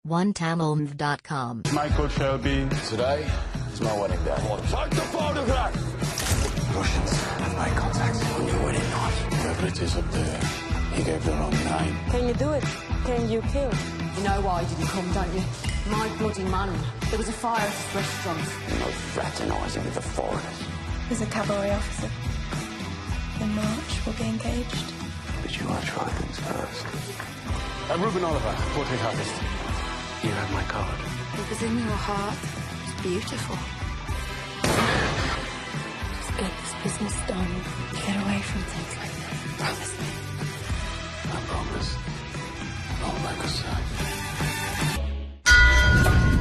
OneTamilMV.com. Michael Shelby. Today is my wedding day. Take the photograph! Russians have made contact on your wedding night. Whoever it is up there, he gave the wrong name. Can you do it? Can you kill? You know why I didn't come, don't you? My bloody man. There was a fire at his restaurant. You're not fraternising with the foreigners. There's a cabaret officer. In March, we'll be engaged. But you want to try things first. I'm Ruben Oliver, portrait artist. You have my card. What was in your heart is beautiful. Just get this business done. Get away from things like that. Promise me. I promise. I'll make a sign.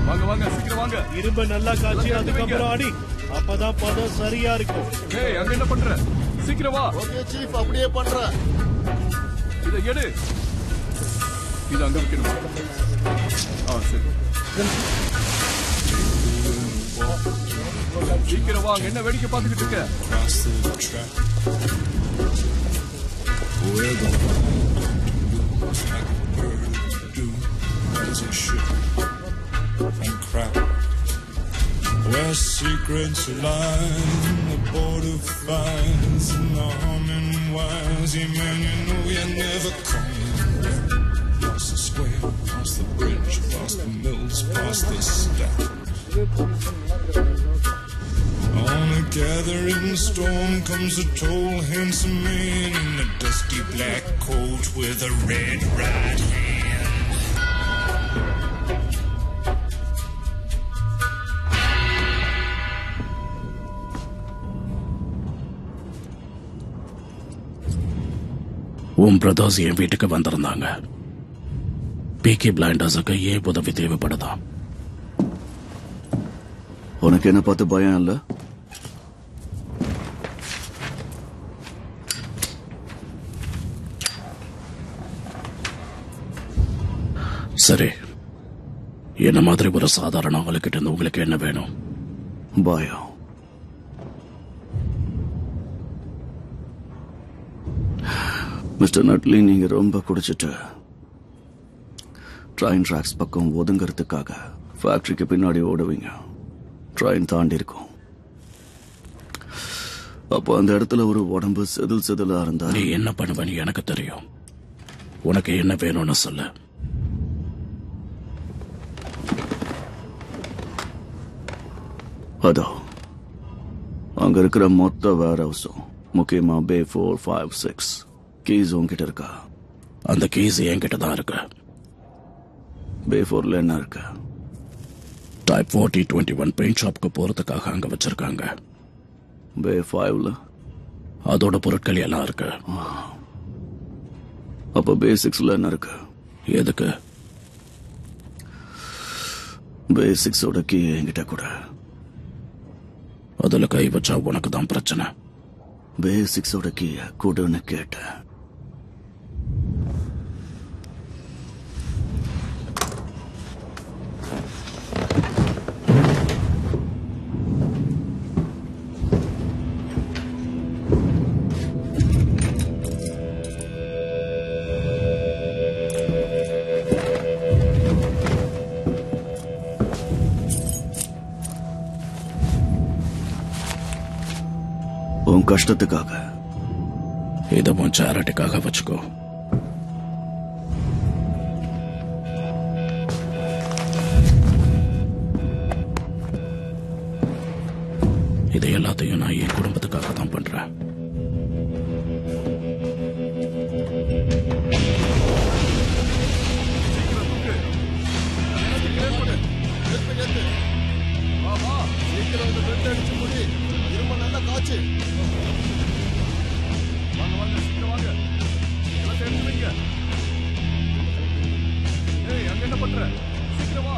வாங்க வாங்க சீக்கிரம் வாங்க. இரும்ப நல்லா காய்ச்சி அதுக்கப்புறம் அடி. அப்பதான் பதம் சரியா இருக்கும். ஏய் அங்க என்ன பண்ற? சீக்கிரம் வா. ஓகே சீஃப், அப்படியே பண்றேன். இத எடு. இது அங்க வைக்கணும். சரி. சீக்கிரம் வா, அங்க என்ன வேடிக்கை பார்த்துக்கிட்டு இருக்க? Where secrets lie, the border fires and the humming wires. Yeah, man, you know you're never coming. Past the square, past the bridge, past the mills, past the stack. On a gathering storm comes a tall, handsome man in a dusty black coat with a red right hand. உன் brothers என் வீட்டுக்கு வந்திருந்தாங்க. பீக்கி பிளைண்டர்ஸுக்கு ஏன் உதவி தேவைப்படுதா? உனக்கு என்ன பார்த்து பயம் இல்ல? சரி, என்ன மாதிரி ஒரு சாதாரண ஆளுக்கிட்ட இருந்து உங்களுக்கு என்ன வேணும்? பயம். மிஸ்டர் நட்லி, நீங்க ரொம்ப குடிச்சிட்டு ட்ரெயின் ட்ராக்ஸ் பக்கம் ஒதுங்கிறதுக்காக ஃபேக்டரிக்கு பின்னாடி ஓடுவீங்க. ட்ரெயின் தாண்டி இருக்கும். அப்போ அந்த இடத்துல ஒரு உடம்பு செதில் செதிலா இருந்தா நீ என்ன பண்ணுவன்னு எனக்கு தெரியும். உனக்கு என்ன வேணும்னு சொல்லு. அதோ அங்க இருக்கிற மொத்த வேர் ஹவுஸும், முக்கியமா பே 456 கீஸ் உங்ககிட்ட இருக்கா? அந்த கீஸ் என்கிட்ட தான் இருக்கு. பே 4ல என்ன இருக்கு? டைப் 4021 பெயிண்ட் ஷாப்க்கு போறதுக்காக அங்க வச்சிருக்காங்க. பே 5ல அதோட பொருட்கள் எல்லாம் இருக்கு. அப்ப பே 6ல என்ன இருக்கு? எதுக்கு? பே 6ஓட கீ என்கிட்ட கூட. அதுல கை வச்சா உனக்கு தான் பிரச்சனை. பே 6ஓட கீய கூடன்னு கேட்டேன். உன் கஷ்டத்துக்காக. இதை உன் சேரிட்டிக்காக வச்சுக்கோ. இது எல்லாத்தையும் நான் என் குடும்பத்துக்காக தான் பண்றேன். என்ன பண்ற? சீக்கிரம் வா.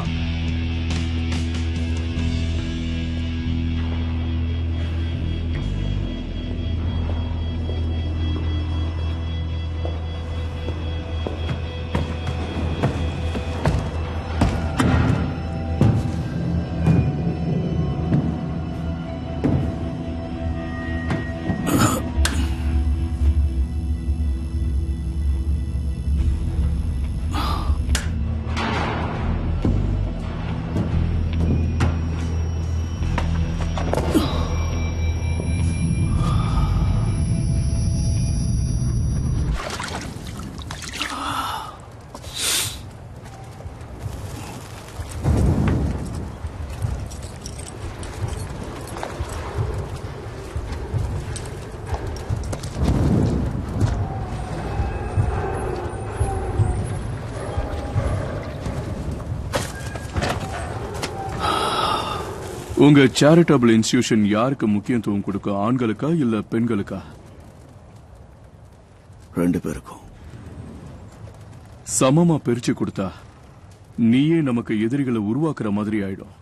உங்க சேரிட்டபிள் இன்ஸ்டிடியூஷன் யாருக்கு முக்கியத்துவம் கொடுக்கும், ஆண்களுக்கா இல்ல பெண்களுக்கா? ரெண்டு பேருக்கும் சமமா பிரிச்சு கொடுத்தா நீயே நமக்கு எதிரிகளை உருவாக்குற மாதிரி ஆயிடும்.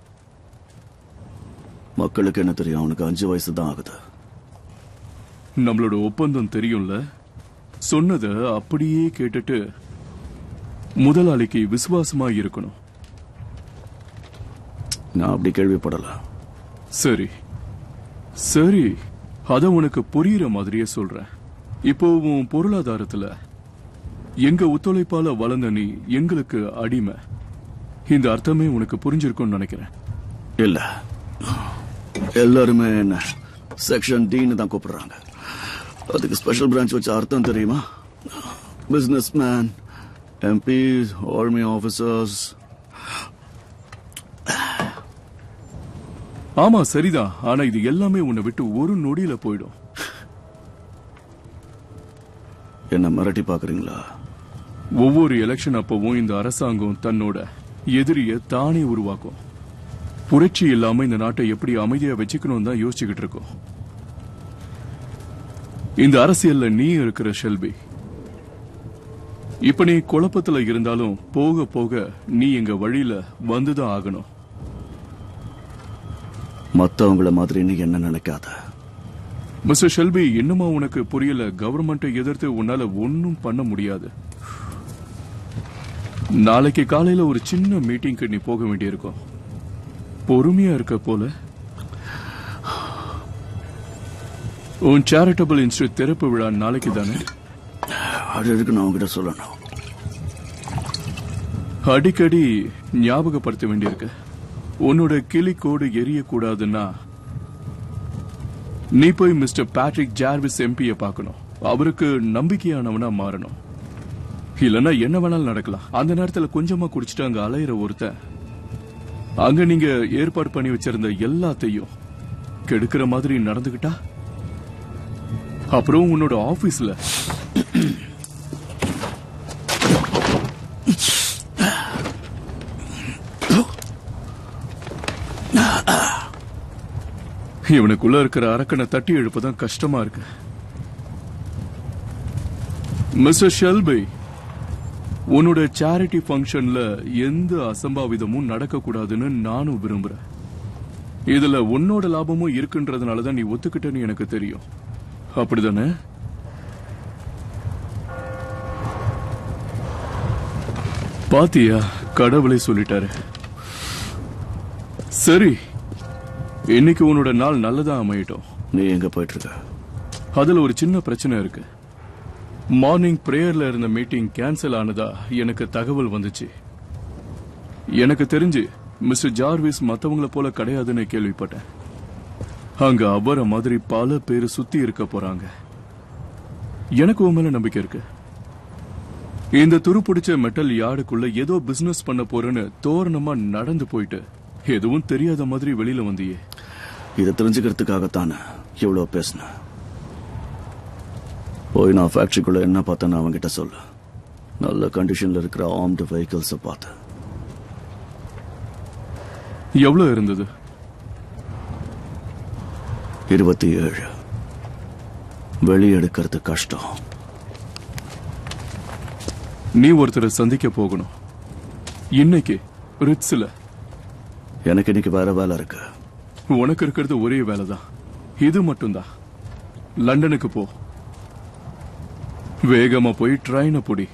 மக்களுக்கு என்ன தெரியும்? அவனுக்கு 5 வயசு தான் ஆகுது. நம்மளோட ஒப்பந்தம் தெரியும்ல. சொன்னத அப்படியே கேட்டுட்டு முதலாளிக்கு விசுவாசமா இருக்கணும். நான் அப்படி கேள்விப்படல. சரி சரி, அத உனக்கு புரியுற மாதிரியே சொல்றேன். இப்போ உன் பொருளாதாரத்துல எங்க ஒத்துழைப்பால வளர்ந்த நீ எங்களுக்கு அடிமை. இந்த அர்த்தமே உனக்கு புரிஞ்சிருக்கும்னு நினைக்கிறேன். இல்ல, எல்லாருமே என்ன செக்ஷன் டின்னு தான் கூப்பிடுறாங்க. அதுக்கு ஸ்பெஷல் பிரான்ச் வச்ச அர்த்தம் தெரியுமா? Business man, MPs, army officers. ஆமா சரிதான், ஆனா இது எல்லாமே உன்னை விட்டு ஒரு நொடியில போயிடும். என்ன மிரட்டி பாக்குறீங்களா? ஒவ்வொரு எலெக்ஷன் அப்பவும் இந்த அரசாங்கம் தன்னோட எதிரிய தானே உருவாக்கும். புரட்சி இல்லாம இந்த நாட்டை எப்படி அமைதியா வச்சுக்கணும் தான் யோசிச்சுக்கிட்டு இருக்கோம். இந்த அரசியல்ல நீ இருக்கிற ஷெல்பி. இப்ப நீ குழப்பத்துல இருந்தாலும் போக போக நீ எங்க வழியில வந்துதான் ஆகணும். மத்தவங்கள மாதிரி நீ என்ன நினைக்காத. மிஸ்டர் ஷெல்பி, இன்னுமா உனக்கு புரியல? கவர்மெண்ட்டை எதிர்த்து உன்னால ஒன்னும் பண்ண முடியாது. நாளைக்கு காலையில ஒரு சின்ன மீட்டிங்க்கு நீ போக வேண்டியிருக்கும். பொறுமையா இருக்க போல. உன் சேரிட்டபிள் இன்ஸ்டிடியூட் திறப்பு விழா நாளைக்கு தானே? அது எதுக்கு நான் உங்ககிட்ட சொல்லணும்? அடிக்கடி ஞாபகப்படுத்த வேண்டியிருக்கு. உன்னோட கிளிக்கோடு எரியக்கூடாதுன்னா நீ போய் மிஸ்டர் பேட்ரிக் ஜார்விஸ் எம்பியை பார்க்கணும். அவருக்கு நம்பிக்கையானவனா மாறணும். இல்லன்னா என்ன வேணாலும் நடக்கலாம். அந்த நேரத்துல கொஞ்சமா குடிச்சிட்டு அங்க அலையிற ஒருத்தன் அங்க நீங்க ஏற்பாடு பண்ணி வச்சிருந்த எல்லாத்தையும் கெடுக்கிற மாதிரி நடந்துகிட்டா, அப்புறம் உன்னோட ஆபீஸ்ல இவனுக்குள்ள இருக்கிற அரக்கனை தட்டி எழுப்பதான் கஷ்டமா இருக்கு. மிஸ்டர் ஷெல்பி, உன்னோட சேரிட்டி ஃபங்க்ஷன்ல எந்த அசம்பாவிதமும் நடக்க கூடாதுன்னு நானும் விரும்புறேன். இதுல உன்னோட லாபமும் இருக்குன்றதுனாலதான் நீ ஒத்துக்கிட்டேன்னு எனக்கு தெரியும். அப்படிதானே? பாத்தியா, கடவுளே சொல்லிட்டாரு. சரி, இன்னைக்கு உன்னோட நாள் நல்லதா அமையட்டும். நீ எங்க போயிட்டு இருக்க? அதுல ஒரு சின்ன பிரச்சனை இருக்கு. மார்னிங் பிரேயர்ல இருந்த மீட்டிங் கேன்சல் ஆனதா எனக்கு தகவல் வந்துச்சு. எனக்கு தெரிஞ்சு மிஸ்டர் ஜார்விஸ் மத்தவங்கள போல கிடையாதுன்னு கேள்விப்பட்டேன். அங்க அவர மாதிரி பல பேர் சுத்தி இருக்க போறாங்க. எனக்கு உன் மேல நம்பிக்கை இருக்கு. இந்த துருப்பிடிச்ச மெட்டல் யார்டுக்குள்ள ஏதோ பிசினஸ் பண்ண போறேன்னு தோரணமா நடந்து போயிட்டு எதுவும் தெரியாத மாதிரி வெளியில வந்தியே. இதை தெரிஞ்சுக்கிறதுக்காகத்தானே இவ்வளவு பேசின. போய் நான் ஃபேக்டரிக்குள்ள என்ன பார்த்தேன்னு அவங்கிட்ட சொல்லு. நல்ல கண்டிஷன்ல இருக்கிற ஆர்ம்டு வெஹிக்கிள்ஸ் பார்த்து. எவ்வளவு இருந்தது? 27. வெளியெடுக்கிறது கஷ்டம். நீ ஒருத்தரை சந்திக்க போகணும் இன்னைக்கு ரிட்ஸ்ல. எனக்கு இன்னைக்கு வேற வேலை இருக்கு. உனக்கு இருக்கிறது ஒரே வேலைதான், இது மட்டும்தான். லண்டனுக்கு போ, வேகமா போய் ட்ரெயினை புடி.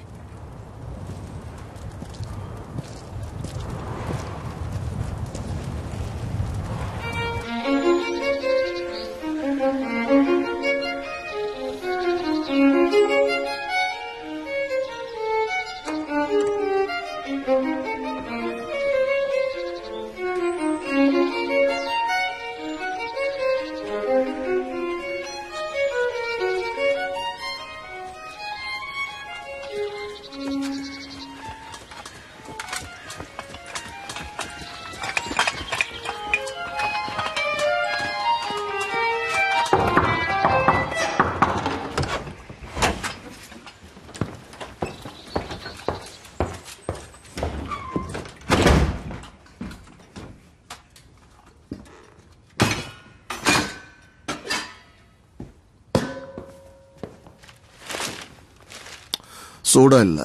சூடா இல்ல.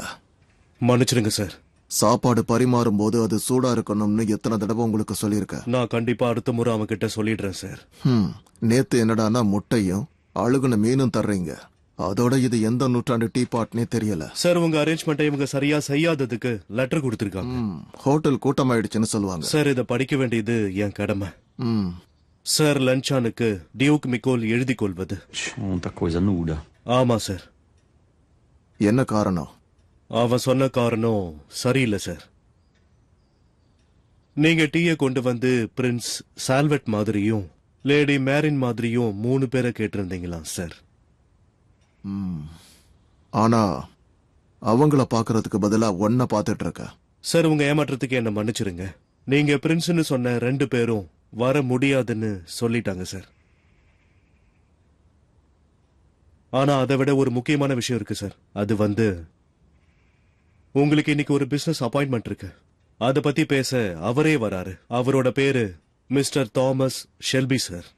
மன்னிச்சிடுங்க சார். சாப்பாடு பரிமாறும் போது அது சூடா இருக்கணும்னு எத்தனை தடவை உங்களுக்கு சொல்லியிருக்க? நான் கண்டிப்பா அடுத்த முறை அவன்கிட்ட சொல்லிடுறேன் சார். நேத்து என்னடானா முட்டையும் அழுகுன மீனும் தர்றீங்க. அதோட இது எந்த நூற்றாண்டு டீ பாட்னே தெரியல. சார் உங்க அரேஞ்ச்மெண்ட்டை இவங்க சரியா செய்யாததுக்கு லெட்டர் கொடுத்திருக்காங்க. ஹோட்டல் கூட்டமாயிடுச்சுன்னு சொல்லுவாங்க. சார் இதை படிக்க வேண்டியது என் கடமை. சார் லஞ்சானுக்கு டியூக் மிக்கோல் எழுதி கொள்வது. ஆமா சார். என்ன காரணம்? அவன் சொன்ன காரணம் சரியில்லை சார். நீங்க டீயை கொண்டு வந்து பிரின்ஸ் சால்வெட் மாதிரியும் லேடி மேரின் மாதிரியும் 3 பேரை கேட்டிருந்தீங்களா சார்? ஆனா அவங்கள பாக்குறதுக்கு பதிலா ஒன்ன பாத்துட்டு இருக்க. சார் உங்க ஏமாற்றத்துக்கு என்ன மன்னிச்சிருங்க. நீங்க பிரின்ஸ்னு சொன்ன 2 பேரும் வர முடியாதுன்னு சொல்லிட்டாங்க சார். ஆனா அதை விட ஒரு முக்கியமான விஷயம் இருக்கு சார். அது வந்து உங்களுக்கு இன்னைக்கு ஒரு பிசினஸ் அப்பாயின்மெண்ட் இருக்கு. அத பத்தி பேச அவரே வராரு. அவரோட பேரு மிஸ்டர் தாமஸ் ஷெல்பி சார்.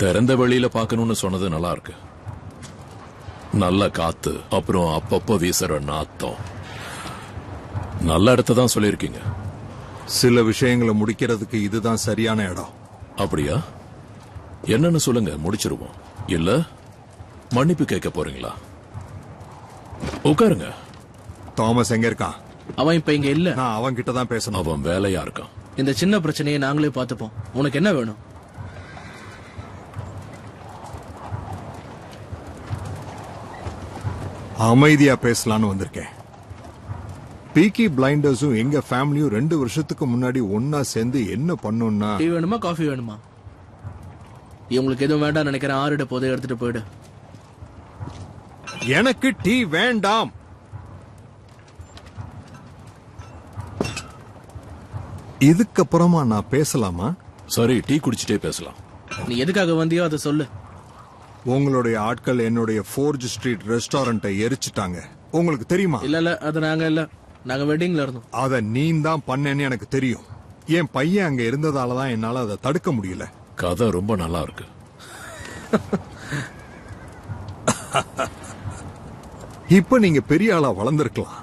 திறந்த வெளியில பாக்கணும்னு சொன்னது நல்லா இருக்கு. நல்ல காத்து, அப்புறம் அப்பப்ப வீசுற நாத்தம். நல்ல இடத்த தான் சொல்லிருக்கீங்க. சில விஷயங்களை முடிக்கிறதுக்கு இதுதான் சரியான இடம். அப்படியா? என்னன்னு சொல்லுங்க, முடிச்சிருவோம். இல்ல மன்னிப்பு கேட்க போறீங்களா? உட்காருங்க. தாமஸ் எங்க இருக்கான்? அவன் இப்ப இங்க இல்ல. நான் அவன் கிட்ட தான் பேசணும். அவன் வேலையா இருக்கான். இந்த சின்ன பிரச்சனையை நாங்களே பார்த்துப்போம். உனக்கு என்ன வேணும்? அமைதியா பேசலான்னு வந்திருக்கேன். பீக்கி பிளைண்டர்ஸும் எங்க ஃபேமிலியும் 2 வருஷத்துக்கு முன்னாடி ஒன்னா சேர்ந்து என்ன பண்ணோம்னா. டீ வேணுமா காஃபி வேணுமா? இவங்களுக்கு எதுவும் வேண்டாம் நினைக்கிறேன். ஆறிட போதை எடுத்துட்டு போயிடு. எனக்கு டீ வேண்டாம். இதுக்கப்புறமா நான் பேசலாமா? சரி, டீ குடிச்சிட்டே பேசலாம். நீ எதுக்காக வந்தியோ அதை சொல்லு. உங்களுடைய ஆட்கள் என்னுடைய 4th ஸ்ட்ரீட் ரெஸ்டாரண்ட்டை எரிச்சிட்டாங்க. உங்களுக்கு தெரியுமா? இல்ல அது நாங்க வெட்டிங்ல இருந்தோம். அத நீ தான் பண்ணேன்னு எனக்கு தெரியும். என் பையன் அங்க இருந்ததாலதான் என்னால அதை தடுக்க முடியல. கதை ரொம்ப நல்லா இருக்கு. இப்ப நீங்க பெரிய ஆளா வளர்ந்திருக்கலாம்.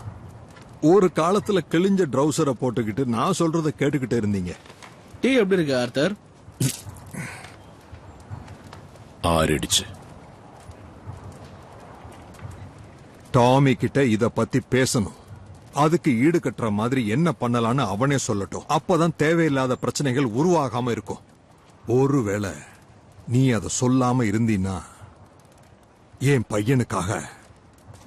ஒரு காலத்துல கிழிஞ்ச ட்ரௌசரை போட்டுக்கிட்டு நான் சொல்றத கேட்டுக்கிட்டு இருந்தீங்க. டீ எப்படி இருக்கு ஆர்த்தர்? ஆறிடுச்சு. டாமி கிட்ட இத பத்தி பேசணும். அதுக்கு ஈடு கட்டுற மாதிரி என்ன பண்ணலான்னு அவனே சொல்லட்டும். அப்பதான் தேவையில்லாத பிரச்சனைகள் உருவாகாம இருக்கும். ஒருவேளை நீ அதை சொல்லாம இருந்தீன்னா என் பையனுக்காக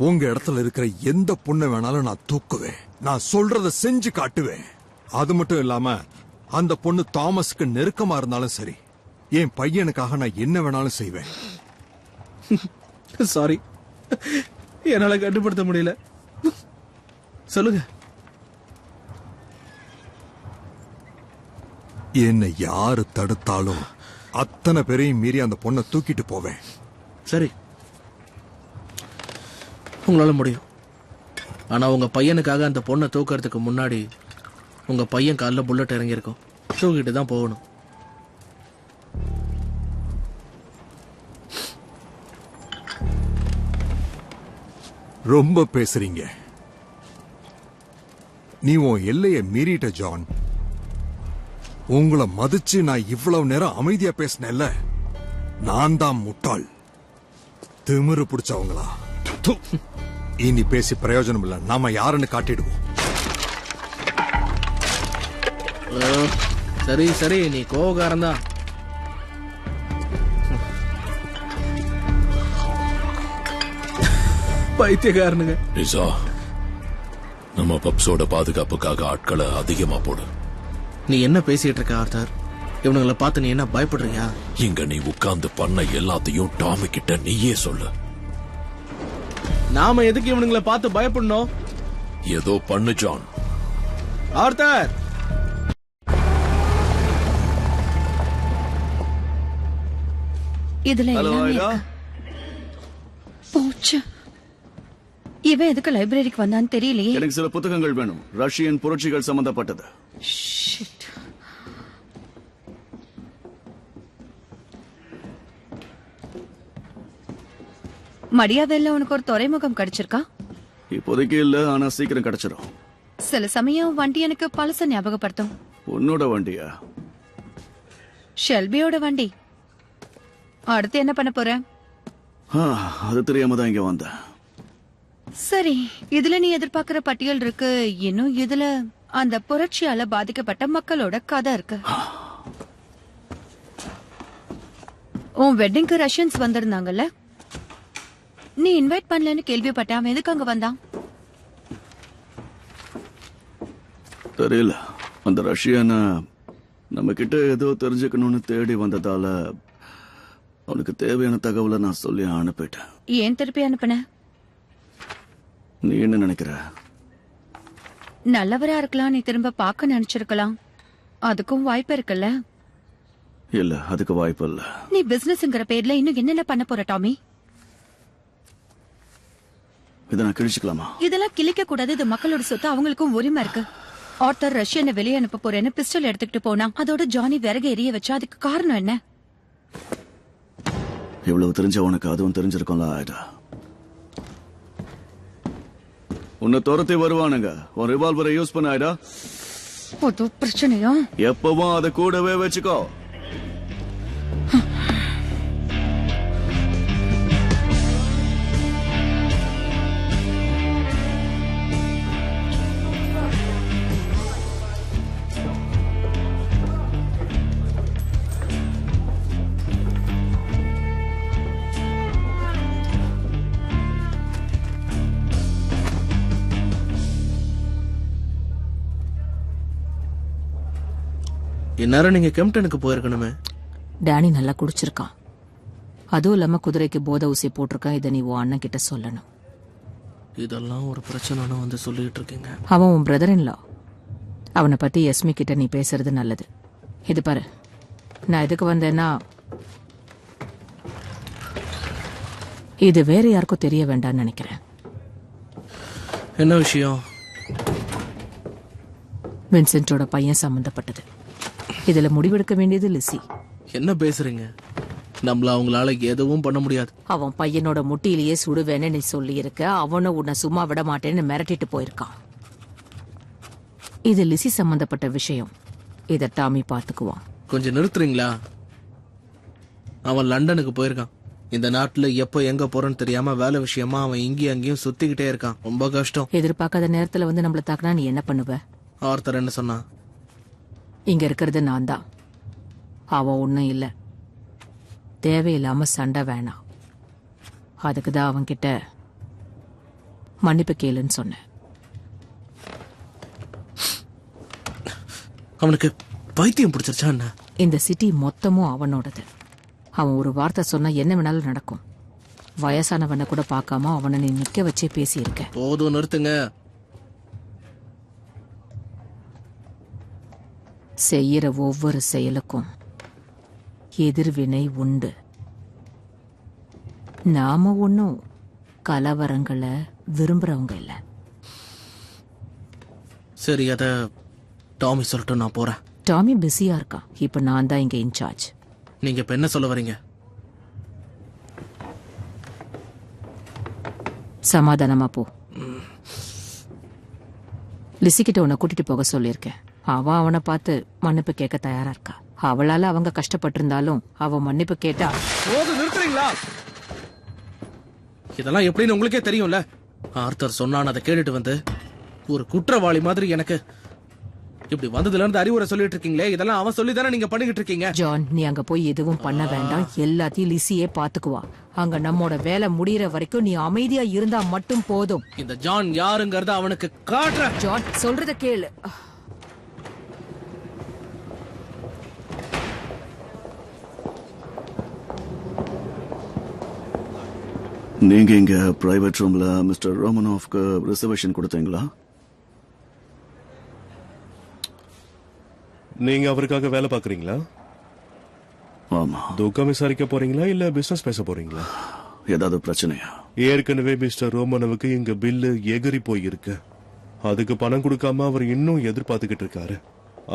உங்க இடத்துல இருக்கிற எந்த பொண்ணை வேணாலும் நான் தூக்குவேன். நான் சொல்றத செஞ்சு காட்டுவேன். அது மட்டும் இல்லாம அந்த பொண்ணு தாமஸ்க்கு நெருக்கமா இருந்தாலும் சரி, என் பையனுக்காக நான் என்ன வேணாலும் செய்வேன். சாரி, என்னால கட்டுப்படுத்த முடியல. சொல்லுங்க. என்னை யாரு தடுத்தாலும் அத்தனை பேரையும் மீறி அந்த பொண்ணை தூக்கிட்டு போவேன். சரி, உங்களால முடியும். ஆனா உங்க பையனுக்காக அந்த பொண்ணை தூக்கறதுக்கு முன்னாடி உங்க பையன் காலில் புல்லட் இறங்கியிருக்கும். தூக்கிட்டு தான் போகணும். ரொம்ப பேசுறீங்க. நீ உன் எல்லையை மீறிட்ட ஜான். உங்களை மதிச்சு நான் இவ்வளவு நேரம் அமைதியா பேசினேன்ல, நான் தான் முட்டாள். திமிரு பிடிச்சவங்களா? இனி பேசி பிரயோஜனம் இல்ல. நாம யாருன்னு காட்டிடுவோம். சரி, நீ கோவக்காரன் தான். பைத்தியக்காரனுங்க. ரிசா, நம்ம பப்ஸோட பாதுகாப்புக்காக ஆட்களை அதிகமா போடு. நீ என்ன பேசிட்டு இருக்க ஆர்த்தர்? இவனுங்களை பார்த்து நீ என்ன பயப்படுறியா? இங்க நீ உட்கார்ந்து பண்ண எல்லாத்தையும் டாமி கிட்ட நீயே சொல்லு. நாம எதுக்கு இவனுங்களை பார்த்து பயப்படணும்? ஏதோ பண்ணு ஜான். ஆர்த்தர் இதுல ஹலோ எல்லாமே ஐடா. இருக்கு. போச்சு. இவன் எதுக்கு லைப்ரரிக்கு வந்தான்னு தெரியலையே. எனக்கு சில புத்தகங்கள் வேணும், ரஷ்யன் புரட்சிகள் சம்பந்தப்பட்டது. Shit. மடியாவேல்ல உனக்கு ஒரு துறைமுகம் கிடைச்சிருக்கா? இப்போதைக்கு இல்ல, ஆனா சீக்கிரம் கிடைச்சிடும். சில சமயம் வண்டி எனக்கு பழச ஞாபகப்படுத்தும். உன்னோட வண்டியா? ஷெல்பியோட வண்டி. அடுத்து என்ன பண்ண போற? அது தெரியாம தான் இங்க வந்தேன். சரி, இதுல நீ எதிர்பார்க்கிற பட்டியல் இருக்கு. இன்னும் இதுல அந்த புரட்சியால பாதிக்கப்பட்ட மக்களோட கதை இருக்கு. உன் வெட்டிங்க்கு ரஷ்யன்ஸ் வந்திருந்தாங்கல்ல, நீ இன்வைட் பண்ணலன்னு கேள்விப்பட்டேன். அவன் எதுக்கு அங்க வந்தான்? தெரியல, அந்த ரஷ்யன நம்ம கிட்ட ஏதோ தெரிஞ்சுக்கணும்னு தேடி வந்ததால அவனுக்கு தேவையான தகவலை நான் சொல்லி அனுப்பிட்டேன். ஏன் திருப்பி அனுப்புன? நீ என்ன நினைக்கிற? நல்லவரா இருக்கலாம், நீ திரும்ப பார்க்க நினைச்சிருக்கலாம். அதுக்கும் வாய்ப்பு இருக்குல்ல. இல்ல, அதுக்கு வாய்ப்பு இல்ல. நீ பிசினஸ்ங்கிற பேர்ல இன்னும் என்னென்ன பண்ண போற டாமி? இதை நான் கிழிச்சுக்கலாமா? இதெல்லாம் கிழிக்க கூடாது. இது மக்களோட சொத்து, அவங்களுக்கும் உரிமை இருக்கு. ஆர்த்தர் ரஷ்யனை வெளியே அனுப்ப போறேன்னு பிஸ்டல் எடுத்துக்கிட்டு போனா, அதோட ஜானி விறகு எரிய வச்சா, அதுக்கு காரணம் என்ன? இவ்வளவு தெரிஞ்ச உனக்கு அதுவும் தெரிஞ்சிருக்கும்ல ஆயிடா. உன்னை துரத்தி வருவானுங்க, உன் ரிவால்வரை யூஸ் பண்ண ஆயிடா. புது பிரச்சனையா? எப்பவும் அதை கூடவே வச்சுக்கோ. இந்நேரம் நீங்க கெம்டனுக்கு போயிருக்கணுமே. டேனி நல்லா குடிச்சிருக்கான். அதுவும் இல்லாம குதிரைக்கு போதை ஊசி போட்டிருக்கான். இதை நீ உன் அண்ணன் கிட்ட சொல்லணும். இதெல்லாம் ஒரு பிரச்சனைன்னு வந்து சொல்லிட்டு இருக்கீங்க. அவன் உன் பிரதர் இன் லா. அவனை பத்தி எஸ்மி கிட்ட நீ பேசுறது நல்லது. இது பாரு, நான் எதுக்கு வந்தேன்னா, இது வேற யாருக்கும் தெரிய வேண்டாம்னு நினைக்கிறேன். என்ன விஷயம்? வின்சென்ட்டோட பையன் சம்பந்தப்பட்டது. இதுல முடிவெடுக்க வேண்டியது லிசி. என்ன பேசுறீங்க? நம்மள அவங்களால எதுவும் பண்ண முடியாது. அவன் பையனோட முட்டியிலேயே சுடுவேன்னு நீ சொல்லி இருக்க. அவனும் உன்னை சும்மா விட மாட்டேன்னு மிரட்டிட்டு போயிருக்கான். இது லிசி சம்பந்தப்பட்ட விஷயம். இத டாமி பாத்துக்குவான். கொஞ்சம் நிறுத்துறீங்களா? அவன் லண்டனுக்கு போயிருக்கான். இந்த நாட்டுல எப்ப எங்க போறன்னு தெரியாம வேலை விஷயமா அவன் இங்கேயும் அங்கேயும் சுத்திக்கிட்டே இருக்கான். ரொம்ப கஷ்டம். எதிர்பார்க்காத நேரத்துல வந்து நம்மள தாக்குனா நீ என்ன பண்ணுவ? ஆர்த்தர் என்ன சொன்னா? இங்க இருக்கிறது நான் தான். அவன் ஒண்ணும் இல்ல. தேவையில்லாம சண்டை வேணாம். அதுக்குதான் அவன்கிட்ட மன்னிப்பு கேளுன்னு சொன்னேன். அவனுக்கு பைத்தியம் பிடிச்சிருச்சா என்ன? இந்த சிட்டி மொத்தமும் அவனோடது. அவன் ஒரு வார்த்தை சொன்னா என்ன வேணாலும் நடக்கும். வயசானவனை கூட பார்க்காம அவனை நீ நிக்க வச்சே பேசியிருக்க. போதும், நிறுத்துங்க. செய்யற ஒவ்வொரு செயலுக்கும் எதிர்வினை உண்டு. நாம ஒன்னும் கலவரங்களை விரும்புறவங்க இல்ல. சரி, அத டாமி சொல்லிட்டு நான் போறேன். டாமி பிஸியா இருக்கான். இப்ப நான் தான் இங்க இன்சார்ஜ். நீங்க இப்ப என்ன சொல்ல வரீங்க? சமாதானமா போ. லிசிக்கிட்ட உன்னை கூட்டிட்டு போக சொல்லியிருக்கேன். அவன் அவனை பார்த்து மன்னிப்பு கேட்க தயாரா இருக்கா. அவளால அவங்க கஷ்டப்பட்டு இருந்தாலும் அவன் மன்னிப்பு கேட்டா. போதும், நிறுத்துறீங்களா? இதெல்லாம் எப்படின்னு உங்களுக்கே தெரியும்ல. ஆர்த்தர் சொன்னான், அதை கேட்டுட்டு வந்து ஒரு குற்றவாளி மாதிரி எனக்கு இப்படி வந்ததுல இருந்து அறிவுரை சொல்லிட்டு இருக்கீங்களே. இதெல்லாம் அவன் சொல்லி தானே நீங்க பண்ணிக்கிட்டு இருக்கீங்க. ஜான், நீ அங்க போய் எதுவும் பண்ண வேண்டாம். எல்லாத்தையும் லிசியே பாத்துக்குவா. அங்க நம்மோட வேலை முடியற வரைக்கும் நீ அமைதியா இருந்தா மட்டும் போதும். இந்த ஜான் யாருங்கறத அவனுக்கு காட்டுற. ஜான், சொல்றத கேளு. நீங்க இங்க பிரைவேட் ரூம்ல மிஸ்டர் ரோமனோவ்க்கு ரிசர்வேஷன் கொடுத்தீங்களா? நீங்க அவருக்காக வேலை பாக்குறீங்களா? ஆமா. ஆமா. துக்கம் விசாரிக்க போறீங்களா இல்ல பிசினஸ் பேச போறீங்களா? ஏதாவது பிரச்சனையா? ஏற்கனவே மிஸ்டர் ரோமனவுக்கு இங்க பில்லு எகிரி போயிருக்கு. அதுக்கு பணம் கொடுக்காம அவர் இன்னும் எதிர்பார்த்துக்கிட்டு இருக்காரு.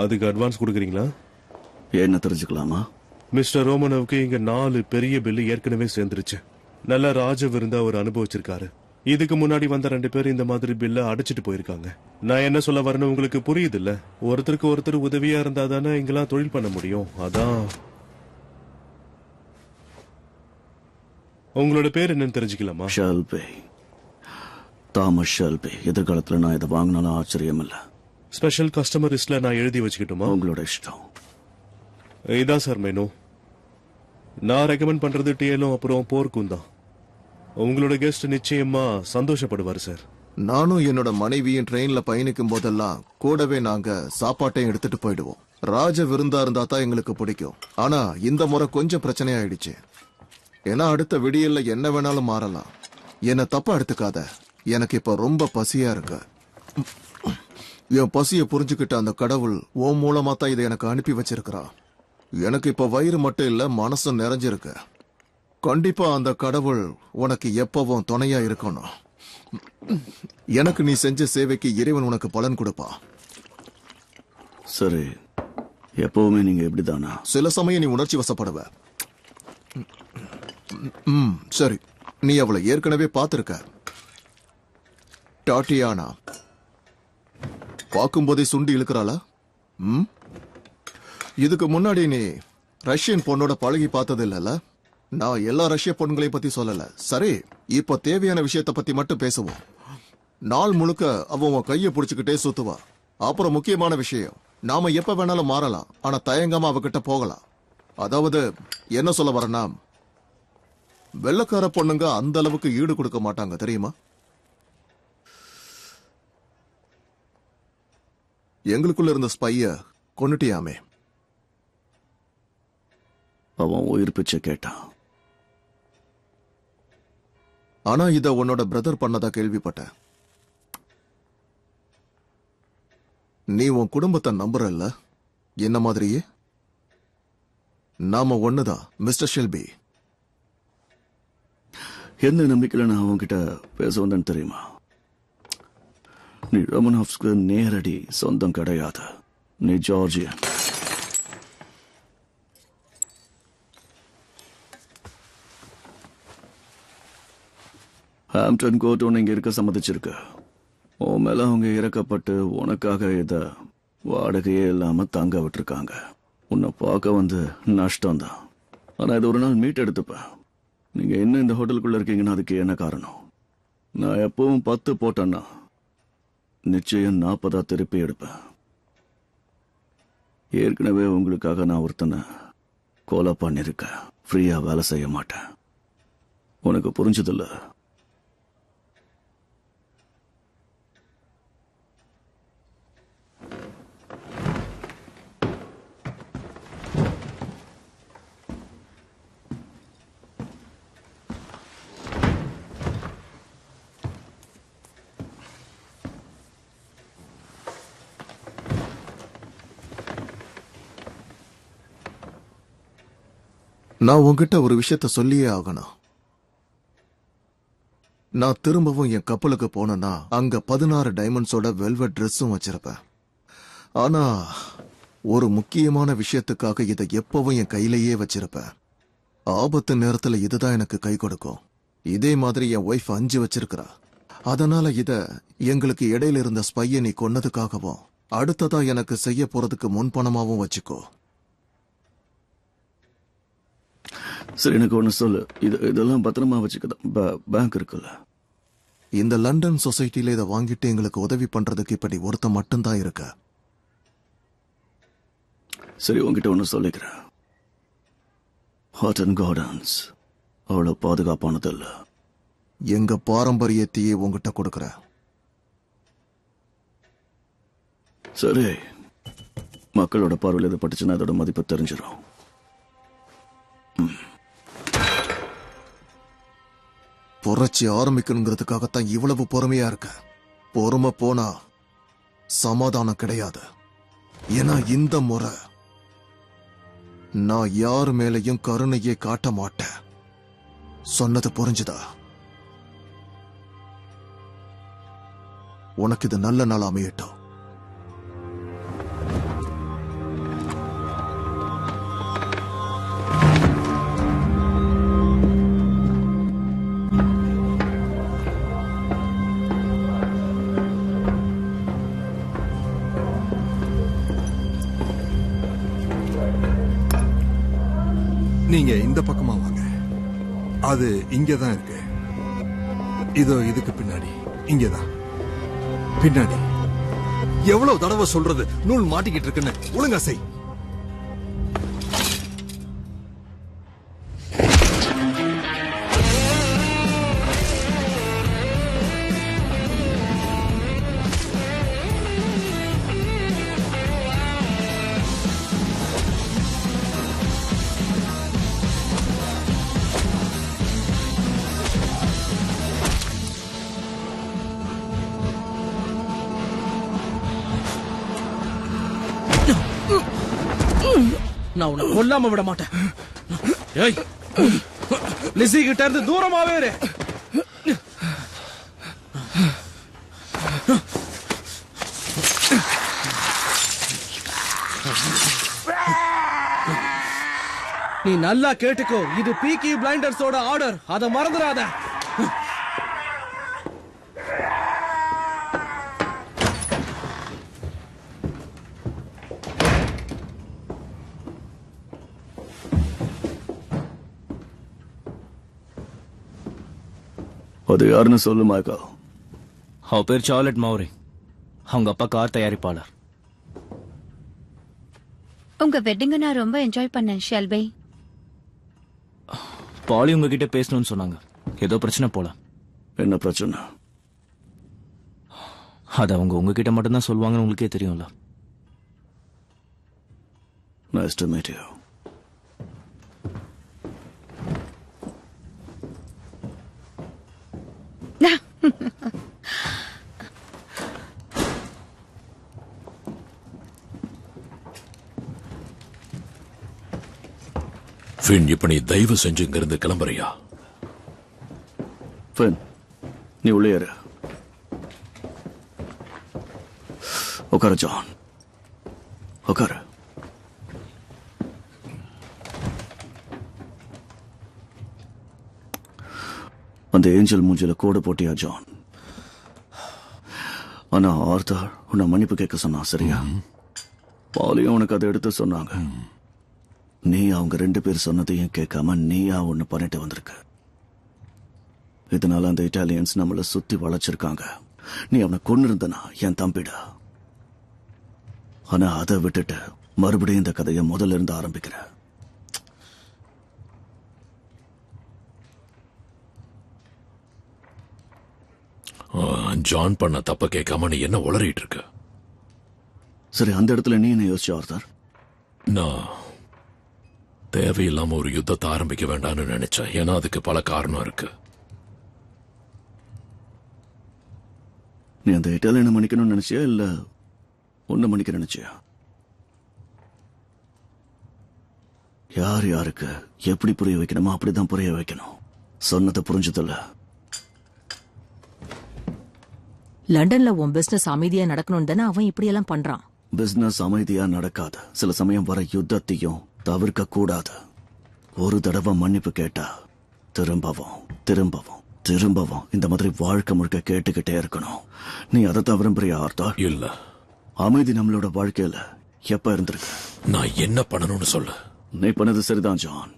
அதுக்கு அட்வான்ஸ் கொடுக்குறீங்களா? என்ன தெரிஞ்சுக்கலாமா? மிஸ்டர் ரோமனவுக்கு இங்க 4 பெரிய பில்லு ஏற்கனவே சேர்ந்துருச்சு. நல்ல ராஜ விருந்த அவர் அனுபவிச்சிருக்காரு. இதுக்கு முன்னாடி வந்த 2 பேர் இந்த மாதிரி பில்ல அடைச்சிட்டு போயிருக்காங்க. நான் என்ன சொல்ல வரேன்னு உங்களுக்கு புரியுது இல்ல? ஒருத்தருக்கு ஒருத்தர் உதவியா இருந்தா தானே இங்கெல்லாம் தொழில் பண்ண முடியும். அதான். உங்களோட பேர் என்னன்னு தெரிஞ்சுக்கலாமா? Shelby, Thomas Shelby. எதிர்காலத்துல நான் இதை வாங்கினாலும் ஆச்சரியம் இல்ல. ஸ்பெஷல் கஸ்டமர் லிஸ்ட்ல நான் எழுதி வச்சுக்கிட்டுமா? உங்களோட இஷ்டம். இதான் சார் மெனு. நான் ரெக்கமெண்ட் பண்றது டீலும் அப்புறம் போர்க்கும் தான். உங்களோட கெஸ்ட் நிச்சயமா சந்தோஷப்படுவார் சார். நானும் என்னோட மனைவியும் ட்ரெயின்ல பயணிக்கும் போதெல்லாம் கூடவே நாங்க சாப்பாட்டையும் எடுத்துட்டு போயிடுவோம். ராஜ விருந்தா இருந்தா தான் எங்களுக்கு பிடிக்கும். ஆனா இந்த முறை கொஞ்சம் பிரச்சனையாயிடுச்சு. ஏன்னா அடுத்த விடியல்ல என்ன வேணாலும் மாறலாம். என்ன தப்பா எடுத்துக்காத. எனக்கு இப்ப ரொம்ப பசியா இருக்கு. என் பசிய புரிஞ்சுக்கிட்ட அந்த கடவுள் ஓ மூலமா தான் இதை எனக்கு அனுப்பி வச்சிருக்கிறா. எனக்கு இப்ப வயிறு மட்டும் இல்ல, மனசும் நிறைஞ்சிருக்கு. கண்டிப்பா அந்த கடவுள் உனக்கு எப்பவும் துணையா இருக்கணும். எனக்கு நீ செஞ்ச சேவைக்கு இறைவன் உனக்கு பலன் கொடுப்பா. சரி, எப்பவுமே நீங்க எப்படிதானா? சில சமயம் நீ உணர்ச்சி வசப்படுவ. சரி, நீ அவளை ஏற்கனவே பார்த்திருக்க. டாட்டியானா பார்க்கும்போதே சுண்டி இழுக்கிறாளா? இதுக்கு முன்னாடி நீ ரஷ்யன் பொண்ணோட பழகி பார்த்தது இல்லல? நான் எல்லா ரஷ்ய பொண்ணுங்களையும் பத்தி சொல்லல. சரி, இப்ப தேவையான விஷயத்த பத்தி மட்டும் பேசுவோம். நாள் முழுக்க அவன் கைய புடிச்சுக்கிட்டே சுத்துவா. அப்புறம் முக்கியமான விஷயம், நாம எப்ப வேணாலும் மாறலாம், ஆனா தயங்காம அவகிட்ட போகலாம். அதாவது என்ன சொல்ல வரேன்னா, வெள்ளக்கார பொண்ணுங்க அந்த அளவுக்கு ஈடு கொடுக்க மாட்டாங்க, தெரியுமா? எங்களுக்குள்ள இருந்த ஸ்பைய கொன்னுட்டியாமே. அவன் உயிர் பிச்சை கேட்டான். ஆனா இத உன்னோட பிரதர் பண்ணதா கேள்விப்பட்டேன். நீ உன் குடும்பத்தை நம்புறல்ல? என்ன மாதிரியே நாம ஒண்ணுதான் மிஸ்டர் ஷெல்பி. எந்த நம்பிக்கையில நான் அவன்கிட்ட பேச வந்தேன்னு தெரியுமா? நீ ரோமனோவ்ஸ்க்கு நேரடி சொந்தம் கிடையாது. நீ ஜார்ஜியன். ஹாம்ப்டன் கோர்ட் உன்னை இங்க இருக்க சம்மதிச்சிருக்கு. உன் மேல அவங்க இறக்கப்பட்டு உனக்காக இத வாடகையே இல்லாம தங்க விட்டுருக்காங்க. உன்னை பார்க்க வந்து நஷ்டம்தான். ஆனா இது ஒரு நாள் மீட் எடுத்துப்பேன். நீங்க என்ன இந்த ஹோட்டலுக்குள்ள இருக்கீங்கன்னா அதுக்கு என்ன காரணம்? நான் எப்பவும் 10 போட்டேன்னா நிச்சயம் 40 திருப்பி எடுப்பேன். ஏற்கனவே உங்களுக்காக நான் ஒருத்தனை கொலை பண்ணிருக்கேன். ஃப்ரீயா வேலை செய்ய மாட்டேன். உனக்கு புரிஞ்சதில்ல? நான் உன்கிட்ட ஒரு விஷயத்த சொல்லியே ஆகணும். நான் திரும்பவும் என் கப்பலுக்கு போனேன்னா அங்க 16 டைமண்ட்ஸோட வெல்வெட் ட்ரெஸ்ஸும் வச்சிருப்பேன். ஆனா ஒரு முக்கியமான விஷயத்துக்காக இதை எப்பவும் என் கையிலேயே வச்சிருப்பேன். ஆபத்து நேரத்துல இதுதான் எனக்கு கை கொடுக்கும். இதே மாதிரி என் ஒய்ஃப் 5 வச்சிருக்கிறா. அதனால இத எங்களுக்கு இடையில இருந்த ஸ்பைய நீ கொன்னதுக்காகவும் அடுத்ததா எனக்கு செய்ய போறதுக்கு முன்பணமாவும் வச்சுக்கோ. சரி, எனக்கு ஒண்ணு சொல்லு. இதெல்லாம் பத்திரமா வச்சுக்கதான் பேங்க் இருக்குல்ல? இந்த லண்டன் சொசைட்டில இதை வாங்கிட்டு எங்களுக்கு உதவி பண்றதுக்கு இப்படி ஒருத்த மட்டும்தான் இருக்க. சரி, உங்ககிட்ட ஒண்ணு சொல்லிக்கிறேன். ஹாட்டன் கார்டன்ஸ் அவ்வளவு பாதுகாப்பானது இல்ல. எங்க பாரம்பரியத்தையே உங்ககிட்ட கொடுக்கற. சரி, மக்களோட பார்வையில் எது பட்டுச்சுன்னா அதோட மதிப்பு தெரிஞ்சிடும். புரட்சி ஆரம்பிக்கணுங்கிறதுக்காகத்தான் இவ்வளவு பொறுமையா இருக்க. பொறுமை போனா சமாதானம் கிடையாது. ஏன்னா இந்த முறை நான் யார் மேலையும் கருணையே காட்ட மாட்டேன். சொன்னது புரிஞ்சுதா? உனக்கு இது நல்ல நாள் அமையட்டும். நீங்க இந்த பக்கமா வாங்க. அது இங்கதான் இருக்கு. இதோ இதுக்கு பின்னாடி. இங்கதான் பின்னாடி. எவ்வளவு தடவை சொல்றது நூல் மாட்டிக்கிட்டு இருக்குன்னு. ஒழுங்கா செய். நான் உன்னை கொல்லாம விட மாட்டேன். ஏய், லிசி கிட்ட இருந்து தூரமாவே இரு. நீ நல்லா கேட்டுக்கோ, இது பீக்கி பிளைண்டர்ஸோட ஆர்டர். அதை மறந்துடாத. அது யாருன்னு சொல்லு மைக்கேல். அவ பேர் சார்லட் மௌரி. அவங்க அப்பா கார் தயாரிப்பாளர். உங்க வெட்டிங்க நான் ரொம்ப என்ஜாய் பண்ணேன் ஷெல்பி. பாலி உங்ககிட்ட பேசணும்னு சொன்னாங்க. ஏதோ பிரச்சனை போல. என்ன பிரச்சனை? அது அவங்க உங்ககிட்ட மட்டும்தான் சொல்லுவாங்கன்னு உங்களுக்கே தெரியும்ல. Nice to meet you. Fin, இப்ப நீ தயவு செஞ்சு இங்க இருந்து கிளம்புறியா? ஃபின், நீ உள்ளே ஏறு. உட்காரு ஜான், உட்காரு. அந்த ஏஞ்சல் மூஞ்சில கோடு போட்டியா ஜான்? ஆனா ஆர்த்தர் உன்னை மன்னிப்பு கேட்க சொன்னா, சரியா? பாலியும் உனக்கு அதை எடுத்து சொன்னாங்க. நீ அவங்க 2 பேர் சொன்னதையும் கேட்காம நீயா ஒண்ணு பண்ணிட்டு வந்திருக்க. இதனால அந்த இட்டாலியன்ஸ் நம்மள சுத்தி வளைச்சிருக்காங்க. நீ அவனை கொண்டு இருந்தனா என் தம்பிடா. ஆனா அதை விட்டுட்டு மறுபடியும் இந்த கதையை முதல்ல இருந்து ஆரம்பிக்கிற. ஜான் பண்ண தப்ப கேட்காம நீ என்ன உளறிட்டு இருக்க? சரி, அந்த இடத்துல நீ என்ன யோசிச்சு ஆர்த்தர்? நான் தேவையில்லாம ஒரு யுத்தத்தை ஆரம்பிக்க வேண்டாம்னு நினைச்சேன். ஏன்னா அதுக்கு பல காரணம் இருக்கு. நீ அந்த இட்டாலியனை மன்னிக்கணும்னு நினைச்சியா இல்ல ஒண்ணு மன்னிக்க நினைச்சியா? யார் யாருக்கு எப்படி புரிய வைக்கணுமோ அப்படிதான் புரிய வைக்கணும். சொன்னதை புரிஞ்சதில்ல. லண்டன்ல உன் பிசினஸ் அமைதியா நடக்கணும் தானே அவன் இப்படி எல்லாம் பண்றான். பிசினஸ் அமைதியா நடக்காது. சில சமயம் வர யுத்தத்தையும் தவிர்க்க கூடாது. ஒரு தடவை மன்னிப்பு கேட்டா திரும்பவும் திரும்பவும் திரும்பவும் இந்த மாதிரி வாழ்க்கை முழுக்க கேட்டுக்கிட்டே இருக்கணும். நீ அதை விரும்புறியா ஆர்த்தர்? இல்ல. அமைதி நம்மளோட வாழ்க்கையில எப்ப இருந்திருக்கு? நான் என்ன பண்ணணும்னு சொல்லு. நீ பண்ணது சரிதான் ஜான்.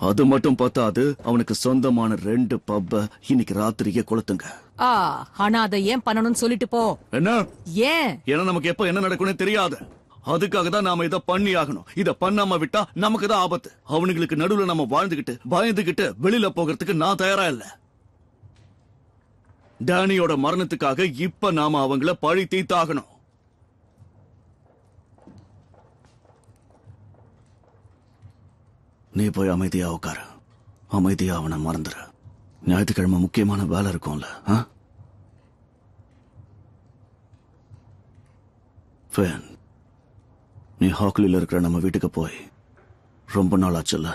அது மட்டும் பத்தாது, அவனுக்கு சொந்தமான 2 பப்ப இன்னைக்கு ராத்திரியே கொளுத்துங்க. ஆனா அதை ஏன் பண்ணணும்னு சொல்லிட்டு போ. என்ன? ஏன்? ஏன்னா நமக்கு எப்ப என்ன நடக்கும்னு தெரியாது. அதுக்காக தான் நாம இதை பண்ணி ஆகணும். இத பண்ணாம விட்டா நமக்கு தான் ஆபத்து. அவனுங்களுக்கு நடுவுல நம்ம வாழ்ந்துகிட்டு பயந்துகிட்டு வெளியில போகிறதுக்கு நான் தயாரா இல்ல. டேனியோட மரணத்துக்காக இப்ப நாம அவங்கள பழி தீர்த்தாகணும். நீ போய் அமைதியா உட்காரு. அமைதியா அவனை மறந்துரு. ஞாயிற்றுக்கிழமை முக்கியமான வேலை இருக்கும்ல. ஃபேன், நீ ஹாக்லில இருக்கிற நம்ம வீட்டுக்கு போய் ரொம்ப நாள் ஆச்சுல்ல?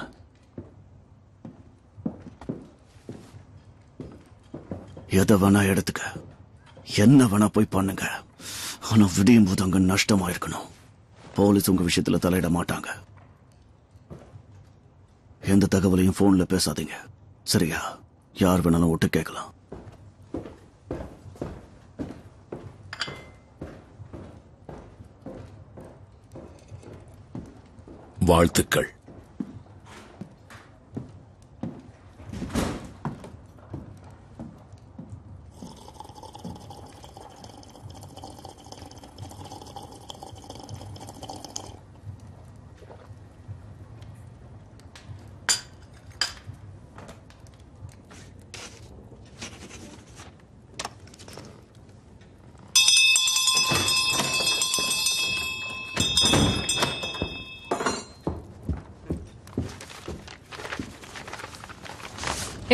எதை வேணா எடுத்துக்க, என்ன வேணா போய் பண்ணுங்க. ஆனா விடியும் போது அங்க நஷ்டமா இருக்கணும். போலீஸ் உங்க விஷயத்துல தலையிட மாட்டாங்க. எந்த தகவலையும் போன்ல பேசாதீங்க, சரியா? யார் வேணாலும் ஒட்டு கேட்கலாம். வாழ்த்துக்கள்.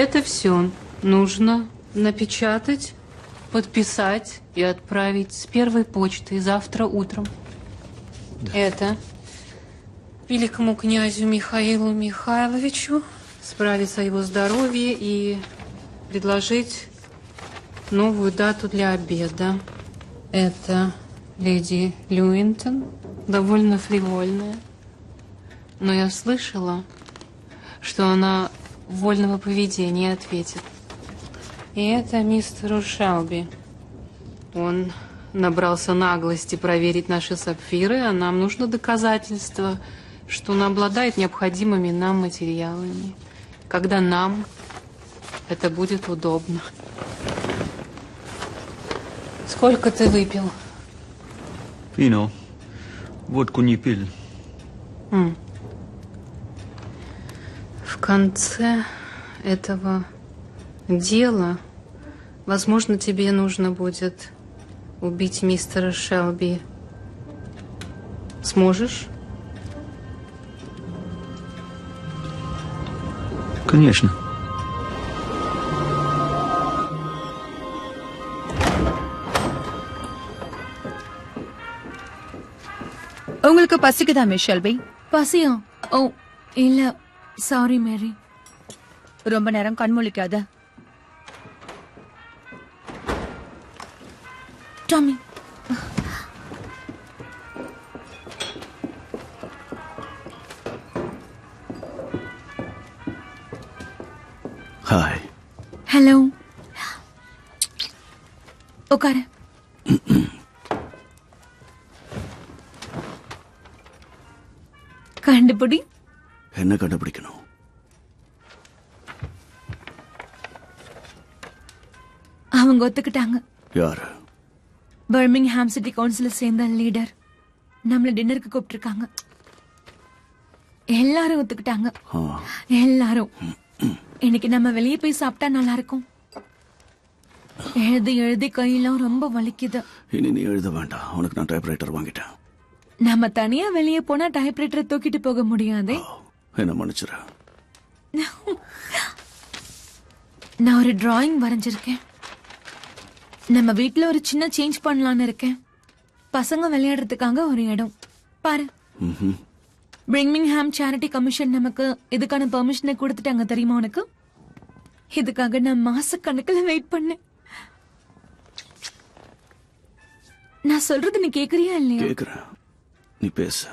Это все нужно напечатать, подписать и отправить с первой почты завтра утром. Да. Это великому князю Михаилу Михайловичу справиться о его здоровье и предложить новую дату для обеда. Это леди Люинтон, довольно фривольная. Но я слышала, что она вольного поведения ответит. И это мистеру Шелби. Он набрался наглости проверить наши сапфиры, а нам нужно доказательство, что он обладает необходимыми нам материалами, когда нам это будет удобно. Сколько ты выпил? Вино. Водку не пил. В конце этого дела, возможно, тебе нужно будет убить мистера Шелби. Сможешь? Конечно. உங்களுக்கு பசிக்குதா மிஸ் ஷெல்பி? பசியா? ஓ இல்ல, சாரி மேரி. ரொம்ப நேரம் கண்முழிக்காத. Tommy, hi. ஹலோ. உட்காரு. கண்டுபிடி. என்ன கண்டுபிடிக்கணும்? அவங்க ஒத்துக்கிட்டாங்க. யாரு? பர்மிங்ஹாம் சிட்டி கவுன்சில சேர்ந்த லீடர் நம்மள டின்னருக்கு கூப்பிட்டிருக்காங்க. எல்லாரும் ஒத்துக்கிட்டாங்க. எல்லாரும். இன்னைக்கு நம்ம வெளியே போய் சாப்பிட்டா நல்லா இருக்கும். எழுதி எழுதி கையெல்லாம் ரொம்ப வலிக்குது. இனி நீ எழுத வேண்டாம், உனக்கு நான் டைப்ரைட்டர் வாங்கிட்டேன். நம்ம தனியா வெளியே போனா டைப்ரைட்டரை தூக்கிட்டு போக முடியாதே. என்ன மன்னிச்சிர. நான் ஒரு டிராயிங் வரைஞ்சிருக்கேன். நம்ம வீட்டுல ஒரு சின்ன சேஞ்ச் பண்ணலான்னு இருக்கேன். பசங்க விளையாடுறதுக்காக ஒரு இடம் பாரு. பிரிங்மிங்ஹாம் சேரிட்டி கமிஷன் நமக்கு இதுக்கான பெர்மிஷனை கொடுத்துட்டாங்க தெரியுமா உனக்கு? இதுக்காக நான் மாசக்கணக்கில் வெயிட் பண்ணேன். நான் சொல்றது நீ கேக்குறியா இல்லையா? கேக்குறேன், நீ பேச.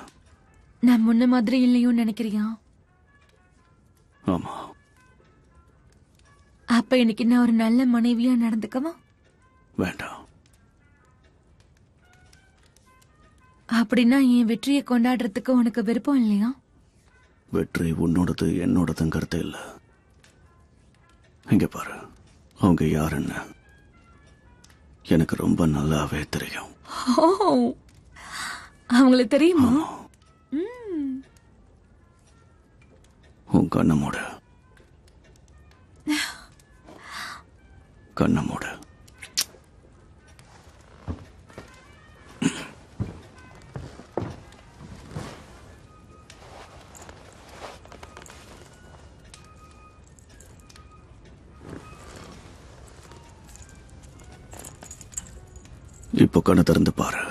நான் முன்ன மாதிரி இல்லையோ நினைக்கிறியா? ஆமா. அப்ப இன்னைக்கு நான் ஒரு நல்ல மனைவியா நடந்துக்கவா? வேண்டாம். அப்படின்னா என் வெற்றியை கொண்டாடுறதுக்கு உனக்கு விருப்பம் இல்லையா? வெற்றி உன்னோடது என்னோடதுங்கிறது இல்ல. இங்க பாரு, அவங்க யாருன்னு எனக்கு ரொம்ப நல்லாவே தெரியும். அவங்களுக்கு தெரியுமா? உன் கண்ணை மூடு. கண்ணை மூடு. இப்போ கண்ணை திறந்து பாரு.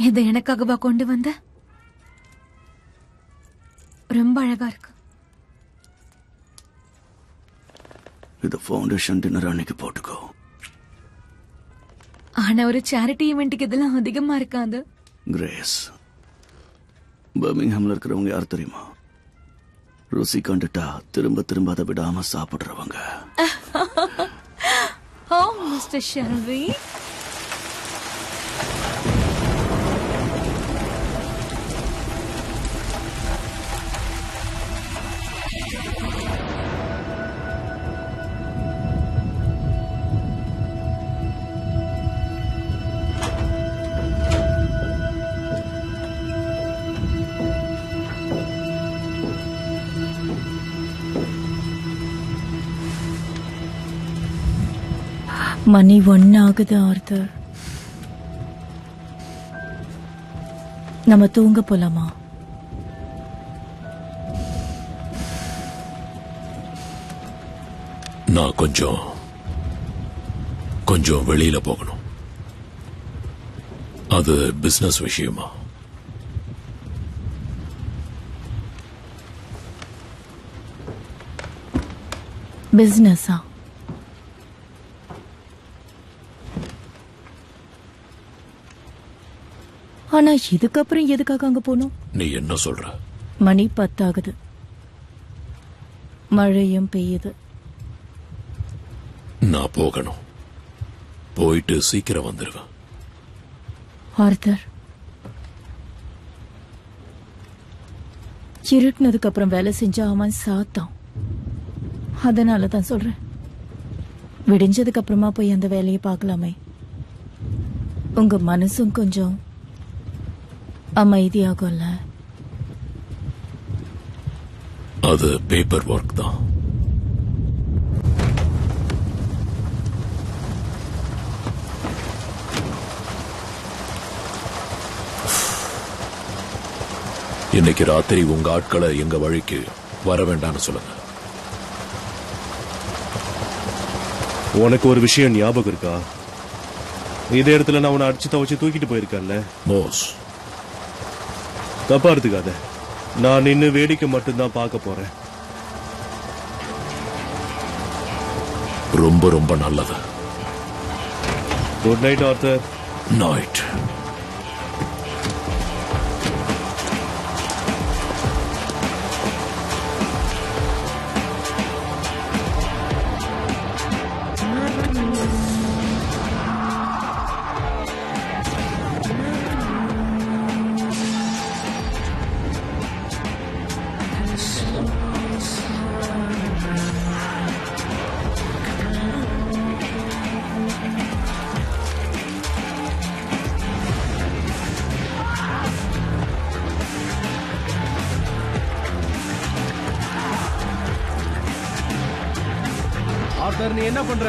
இதை எனக்காகவா கொண்டு வந்த? அழகா இருக்கு. இது ஃபவுண்டேஷன் டின்னர் அன்னைக்கு போட்டுக்கோ. ஆனா ஒரு சேரிட்டி ஈவெண்ட்டுக்கு இதெல்லாம் அதிகமா இருக்காது. கிரேஸ், பர்மிங்ஹாம்ல இருக்கிறவங்க யார் தெரியுமா? ருசி கண்டுட்டா திரும்ப திரும்ப அதை விடாம சாப்பிடுறவங்க. ஓ மிஸ்டர் ஷெல்வி, மணி 1 ஆகுது ஆர்த்தர். நம்ம தூங்க போலாமா? நான் கொஞ்சம் வெளியில போகணும். அது பிசினஸ் விஷயமா? பிசினஸா? ஆனா இதுக்கப்புறம் எதுக்காக அங்க போனோம்? நீ என்ன சொல்ற? மணி 10 ஆகுது, மழையும் பெய்யுது. நான் போகணும். போயிட்டு சீக்கிரம் வந்துருவேன். ஆர்த்தர், இருட்டினதுக்கு அப்புறம் வேலை செஞ்சா அவன் சாத்தான். அதனாலதான் சொல்றேன், விடிஞ்சதுக்கு அப்புறமா போய் அந்த வேலையை பார்க்கலாமே. உங்க மனசும் கொஞ்சம் அமைதியாகும்ல. அது பேப்பர் ஒர்க் தான். இன்னைக்கு ராத்திரி உங்க ஆட்களை எங்க வழிக்கு வர வேண்டாம்னு சொல்லுங்க. உனக்கு ஒரு விஷயம் ஞாபகம் இருக்கா? இதே இடத்துல நான் உன்னை அடிச்சு துவச்சு தூக்கிட்டு போயிருக்கேன்ல. மோஸ், தப்பா எடுத்துக்காத. நான் நின்னு வேடிக்கை மட்டும்தான் பார்க்க போறேன். ரொம்ப ரொம்ப நல்லது. Good night author. Night. Author, நீ என்ன பண்ற?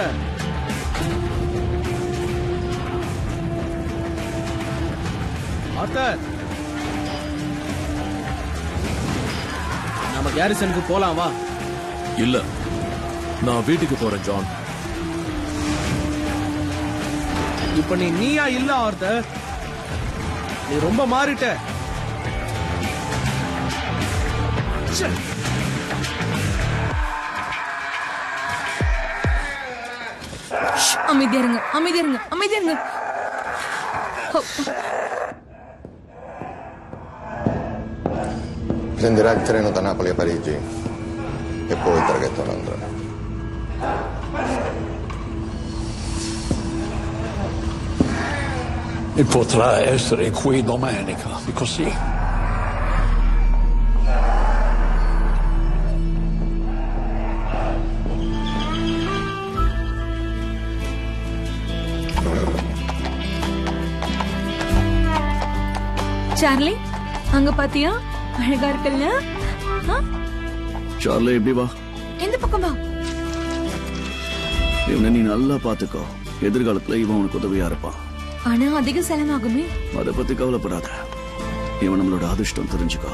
ஆர்த்தர், நம்ம கேரிசனுக்கு போலாம் வா. இல்ல, நான் வீட்டுக்கு போறேன் ஜான். இப்ப நீயா இல்ல ஆர்த்தர், நீ ரொம்ப மாறிட்ட. அமைதியா இருங்க, அமைதியா இருங்க, அமைதியா இருங்க. Prenderà il treno da Napoli a Parigi e poi il traghetto a Londra. E potrà essere qui domenica, così. Charlie, அங்க பாத்தியா? அழகா இருக்குல்ல? சார்லி, எப்படி வா? எந்த பக்கம் வா? இவனை நீ நல்லா பாத்துக்கோ. எதிர்காலத்துல இவன் உனக்கு உதவியா இருப்பான். ஆனா அதிக செலவாகுமே. அதை பத்தி கவலைப்படாத. இவன் நம்மளோட அதிர்ஷ்டம், தெரிஞ்சுக்கோ.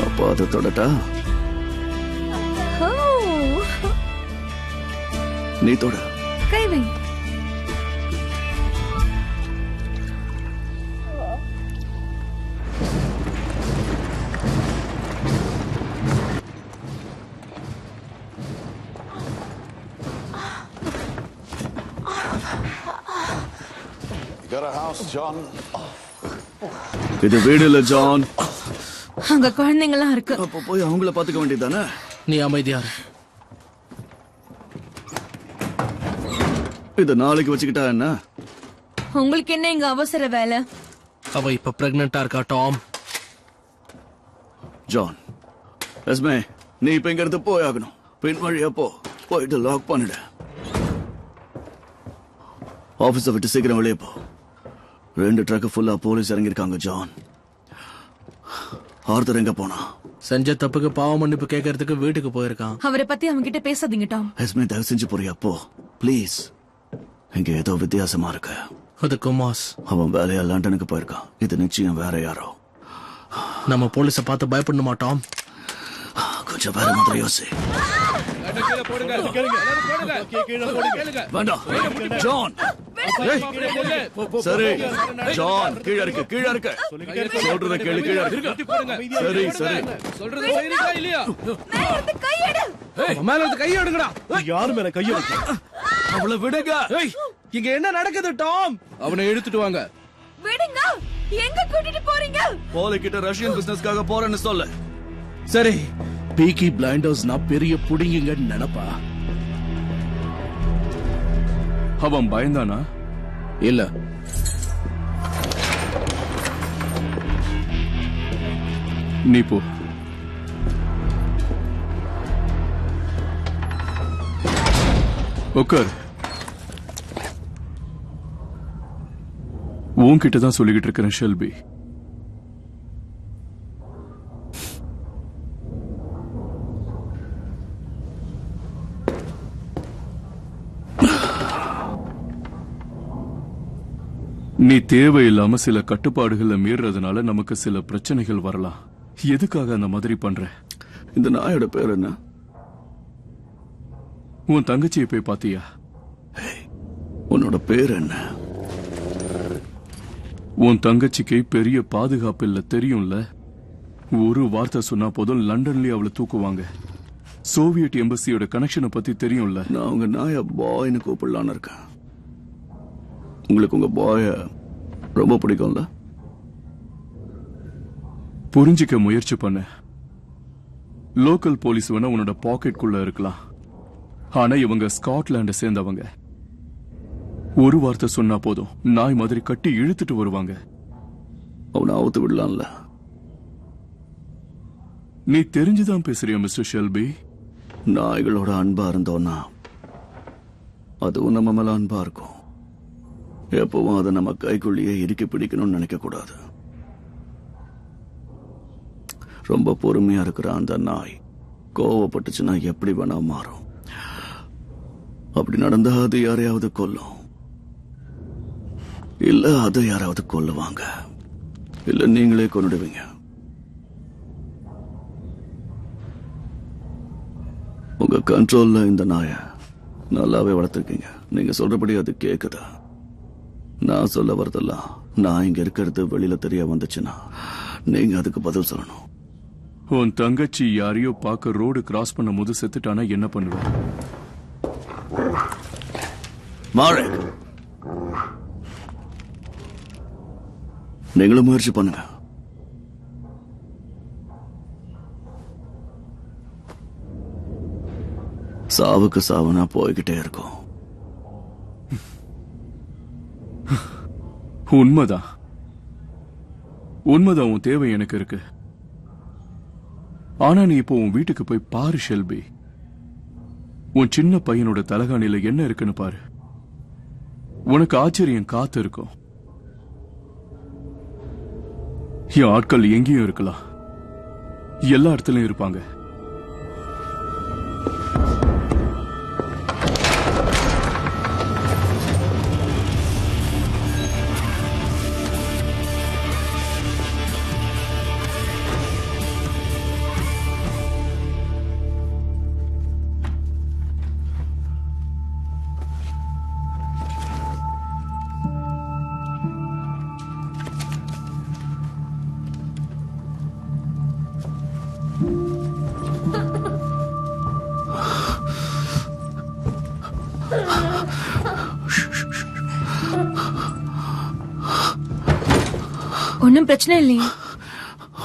அப்பா அதை தொடட்டா? நீ தொட. கை வை. got a house, John? இது வீடு இல்ல ஜான். அங்க குழந்தைங்களாம் இருக்கு. அப்ப போய் அவங்கள பாத்துக்க வேண்டியதானே. நீ அமைதியா இரு. இது நாளைக்கு வச்சுக்கிட்டா என்ன? உங்களுக்கு என்ன இங்க அவசர வேலை? அவ இப்ப பிரெக்னெண்டா இருக்கா டாம். ஜான், எஸ்மே, நீ இப்ப இங்க இருந்து போய் ஆகணும். பின் வழியா போயிட்டு லாக் பண்ணிடு. ஆபீஸை விட்டு சீக்கிரம் வெளியே போ. 2 ட்ரக் ஃபுல்லா போலீஸ் இறங்கிருக்காங்க ஜான். ஆர்தர் எங்க போனா? செஞ்ச தப்புக்கு பாவ மன்னிப்பு கேட்கறதுக்கு வீட்டுக்கு போயிருக்கான். அவரை பத்தி அவங்க கிட்ட பேசாதீங்க டாம். எஸ்மே, தயவு செஞ்சு போறியா? போ ப்ளீஸ். இங்க ஏதோ வித்தியாசமா இருக்கு. அது குமாஸ். அவன் வேலையா லண்டனுக்கு போயிருக்கான். இது நிச்சயம் வேற யாரோ. நம்ம போலீஸ பார்த்து பயப்பட மாட்டோம். கொஞ்சம் வேற மாதிரி யோசி. வேண்டாம் ஜான். சரி ஜான், கீழே இருக்கு கீழே இருக்கு. சொல்றத கேளு, கீழே இருக்கு. சரி சரி சொல்றத செய்றீங்களா இல்லையா? மேல வந்து கைய எடுங்கடா. யார் மேல கைய வைக்க? அவளை விடுங்க. இங்க என்ன நடக்குது டாம்? அவனை எடுத்துட்டு வாங்க. விடுங்க. எங்க கூட்டிட்டு போறீங்க? போலி கிட்ட ரஷ்யன் பிசினஸ்க்காக போறேன்னு சொல்லு. சரி, பீக்கி பிளைண்டர்ஸ்னா பெரிய புடிங்கன்னு நினைப்பா. அவன் பயந்தானா? இல்ல. நீ போ. உட்கார். உன்கிட்ட தான் சொல்லிக்கிட்டு இருக்கிறேன் ஷெல்பி. நீ தேவையில்லாம சில கட்டுப்பாடுகளை மீறதுனால நமக்கு சில பிரச்சனைகள் வரலாம். எதுக்காக அந்த மாதிரி பண்ற? இந்த நாயோட பேர் என்ன? உன் தங்கச்சியை போய் பாத்தியா? உன்னோட பேர் என்ன? உன் தங்கச்சிக்கு பெரிய பாதுகாப்பு இல்ல, தெரியும்ல. ஒரு வார்த்தை சொன்னா போதும் லண்டன்லயே அவளை தூக்குவாங்க. சோவியட் எம்பசியோட கனெக்ஷனை பத்தி தெரியும்ல. நான் உங்க நாய பாய்னு கூப்பிடலான்னு இருக்கேன். உங்களுக்கு உங்க பாய ரொம்ப பிடிக்கும்ல? புரிஞ்சிக்க முயற்சி பண்ண. லோக்கல் போலீஸ் வேணா உன்னோட பாக்கெட்குள்ள இருக்கலாம். ஆனா இவங்க ஸ்காட்லாண்டை சேர்ந்தவங்க. ஒரு வார்த்தை சொன்னா போதும் நாய் மாதிரி கட்டி இழுத்துட்டு வருவாங்க. அவனை அவுத்து விடலாம்ல. நீ தெரிஞ்சுதான் பேசுறியா மிஸ்டர் ஷெல்பி? நாய்களோட அன்பா இருந்தோம்னா அதுவும் நம்ம மேல அன்பா இருக்கும். எப்பவும் அதை நம்ம கைக்குள்ளேயே இறுக்கி பிடிக்கணும்னு நினைக்க கூடாது. ரொம்ப பொறுமையா இருக்கிற அந்த நாய் கோவப்பட்டுச்சுன்னா எப்படி வேணா மாறும். அப்படி நடந்தா அது யாரையாவது கொல்லும், இல்ல அதை யாராவது கொல்லுவாங்க, இல்ல நீங்களே கொன்னுடுவீங்க. உங்க கண்ட்ரோல்ல இந்த நாயை நல்லாவே வளர்த்துருக்கீங்க. நீங்க சொல்றபடி அது கேக்குதா? நான் சொல்ல வரதெல்லாம் நான் இங்க இருக்கிறது வெளியில தெரிய வந்துச்சுன்னா நீங்க அதுக்கு பதில் சொல்லணும். உன் தங்கச்சி யாரையோ பார்க்க ரோடு கிராஸ் பண்ணும் போது செத்துட்டானா என்ன பண்ணுவேன்? மாரேக், நீங்களும் முயற்சி பண்ணுங்க. சாவுக்கு சாவுனா போய்கிட்டே இருக்கும். உண்மைதான், உண்மைதான். உன் தேவை எனக்கு இருக்கு. ஆனா நீ இப்போ உன் வீட்டுக்கு போய் பாரு ஷெல்பி. உன் சின்ன பையனோட தலகாணியில என்ன இருக்குன்னு பாரு. உனக்கு ஆச்சரியம் காத்து இருக்கும். என் ஆட்கள் எங்கேயும் இருக்கலாம், எல்லா இடத்துலயும் இருப்பாங்க. ஒன்னும் பிரச்சனை இல்லையே?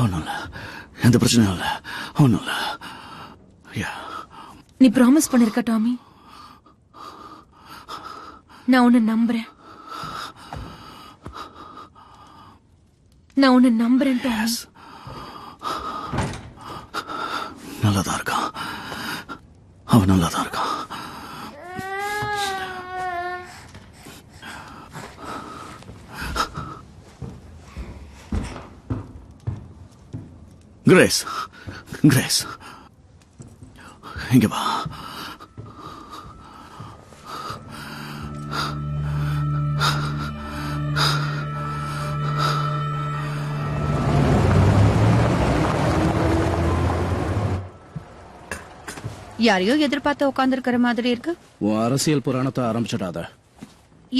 ஒன்றும் இல்லை, எந்த பிரச்சனையும் இல்லை, ஒன்றும் இல்லை. நீ ப்ராமிஸ் பண்ணிருக்க டாமி? நான் உன்னை நம்புறேன். நான் உன்னை நம்புறேன் டாமி. நல்லாதான் இருக்கான், அவன் நல்லாதான் இருக்கான். கிரேஸ், கிரேஸ், இங்க வா. யாரையோ எதிர்பார்த்து உட்கார்ந்துருக்கிற மாதிரி இருக்கு. உன் அரசியல் புராணத்தை ஆரம்பிச்சிடாத.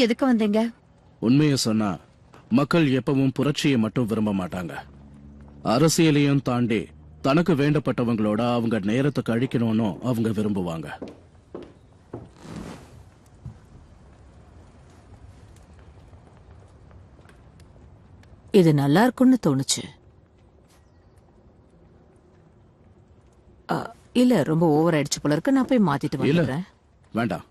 எதுக்கு வந்தீங்க? உண்மையை சொன்னா மக்கள் எப்பவும் புரட்சியை மட்டும் விரும்ப மாட்டாங்க. அரசியலையும் தாண்டி தனக்கு வேண்டப்பட்டவங்களோட அவங்க நேரத்தை கழிக்கணும்னு அவங்க விரும்புவாங்க. இது நல்லா இருக்கும்னு தோணுச்சு. இல்ல ரொம்ப ஓவர் ஆயிடுச்சு போல இருக்கு. நான் போய் மாத்திட்டு வந்துடுறேன். வேண்டாம்,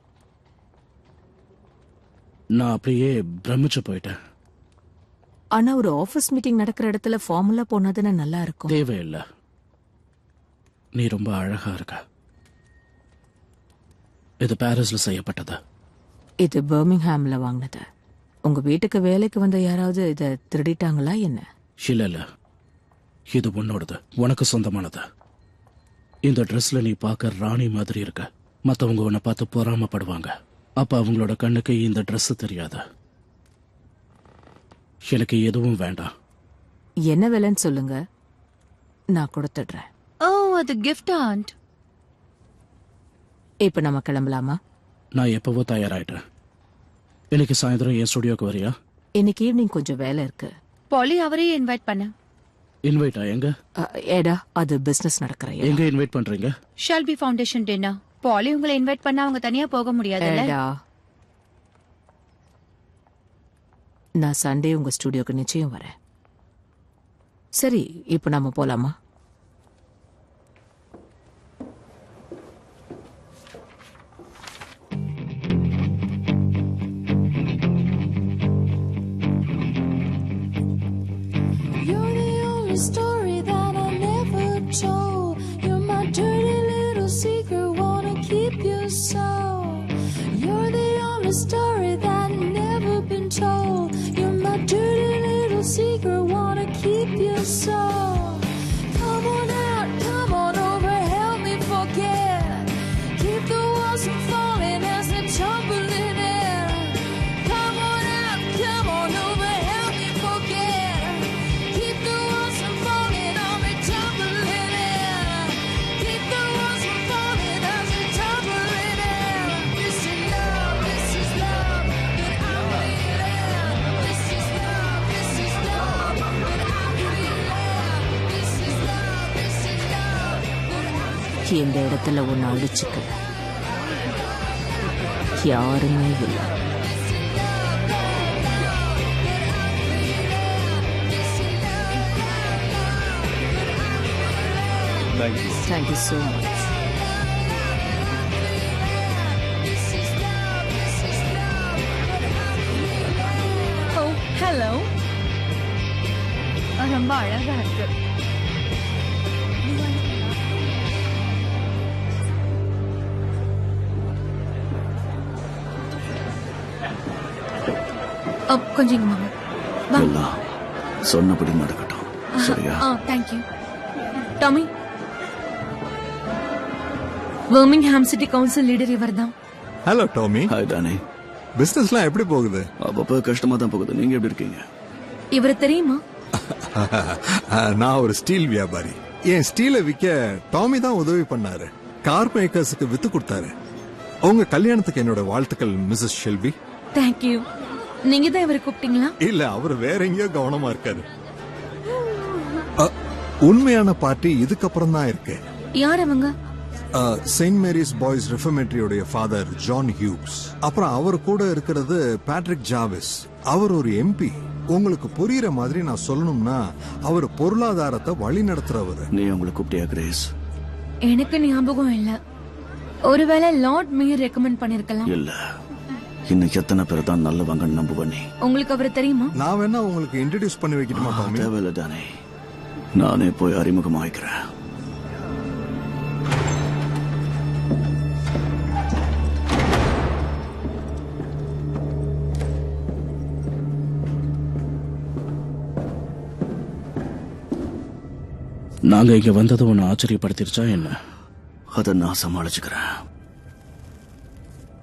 நான் அப்படியே பிரமிச்சு போயிட்டேன். ஆனா ஒரு ஆபீஸ் மீட்டிங் நடக்கிற இடத்துல ஃபார்முலா போனதுன்னு நல்லா இருக்கும். தேவையில்லை, நீ ரொம்ப அழகா இருக்க. இது பாரிஸ்ல செய்யப்பட்டது. இது பர்மிங்ஹாம்ல வாங்கினது. உங்க வீட்டுக்கு வேலைக்கு வந்த யாராவது இதை திருடிட்டாங்களா என்ன? இல்ல, இது உன்னோடது, உனக்கு சொந்தமானது. இந்த ட்ரெஸ்ல நீ பார்க்க ராணி மாதிரி இருக்க. மத்தவங்க உன்னை பார்த்து பொறாமப்படுவாங்க. அப்ப அவங்களோட கண்ணுக்கு இந்த ட்ரெஸ் தெரியாது. எனக்கு எதுவும் வேண்டாம். என்ன விலைன்னு சொல்லுங்க, நான் கொடுத்துடுறேன். ஓ, அது கிஃப்ட் ஆண்ட். இப்ப நம்ம கிளம்பலாமா? நான் எப்பவோ தயாராயிட்டேன். இன்னைக்கு சாயந்தரம் என் ஸ்டுடியோக்கு வரியா? இன்னைக்கு ஈவினிங் கொஞ்சம் வேலை இருக்கு. பாலி அவரையும் இன்வைட் பண்ண. இன்வைட்டா? எங்க? ஏடா, அது பிசினஸ் நடக்கிற இடம். எங்க இன்வைட் பண்றீங்க? Shelby foundation dinner. பாலி உங்களை இன்வைட் பண்ணா அவங்க தனியா போக முடியாதுல்ல? நான் சண்டே உங்க ஸ்டுடியோக்கு நிச்சயம் வரேன். சரி, இப்போ நாம போலாமா? You're the only story that I never told. You're my dirty little secret, wanna keep you so. You're the only story that never been told. You're my dirty little secret, wanna keep you so. Come on out, come on over, help me forget. Keep the walls from falling as they're tumbling in. Come on out, come on over, help me forget. Keep the walls from falling as they tumbling in. Keep the walls from falling as they're tumbling in. This is love that I'm feeling. This is love that I'm feeling. This is love that இந்த இடத்துல ஒன்னு அழிச்சுக்க யாருமே இல்லை. Thank you so much. Oh, hello. ரொம்ப அழகா இருக்கு. கொஞ்சம் இங்க வாங்க. வா. எல்லாம் சொன்னபடி நடக்கட்டும், சரியா? Thank you Tommy. Birmingham city council leader இவர்தான். Hello Tommy. Hi Danny. பிசினஸ்லாம் எப்படி போகுது? அப்பப்ப கஷ்டமா தான் போகுது. நீங்க எப்படி இருக்கீங்க? இவரை தெரியுமா? நான் ஒரு ஸ்டீல் வியாபாரி. என் ஸ்டீலை விற்க டாமி தான் உதவி பண்ணாரு. கார் மேக்கர்ஸுக்கு வித்து கொடுத்தாரு. உங்க கல்யாணத்துக்கு என்னோட வாழ்த்துக்கள் மிஸ்ஸஸ் ஷெல்பி. Thank you. நீங்க தான் இவரை கூப்பிட்டீங்களா? இல்ல, அவர் வேற எங்கேயோ கவனமா இருக்காரு. உண்மையான பார்ட்டி இதுக்கப்புறம் தான் இருக்கு. யார் அவங்க? செயின்ட் மேரிஸ் பாய்ஸ் ரெஃபர்மேட்டரியோட ஃபாதர் ஜான் ஹியூப்ஸ். அப்புறம் அவர் கூட இருக்கிறது பேட்ரிக் ஜாவிஸ். அவர் ஒரு எம்பி. உங்களுக்கு புரியுற மாதிரி நான் சொல்லணும்னா அவர் பொருளாதாரத்தை வழி நடத்துறவர். நீ உங்களை கூப்பிட்டியா கிரேஸ்? எனக்கு ஞாபகம் இல்ல. ஒருவேளை லார்ட் மேயர் ரெக்கமெண்ட் பண்ணிருக்கலாம். இல்ல, இன்னும் எத்தனை பேர் தான் நல்லவங்கன்னு நம்புவ நீ? உங்களுக்கு அவரை தெரியுமா? நான் வேணா உங்களுக்கு இன்ட்ரோடியூஸ் பண்ணி வைக்கணுமா டாமி? தேவையில்ல தானே, நானே போய் அறிமுகமாக்கிறேன். நாங்க இங்க வந்தது உன்னை ஆச்சரியப்படுத்திருச்சா என்ன? அதை நான் சமாளிச்சுக்கிறேன்.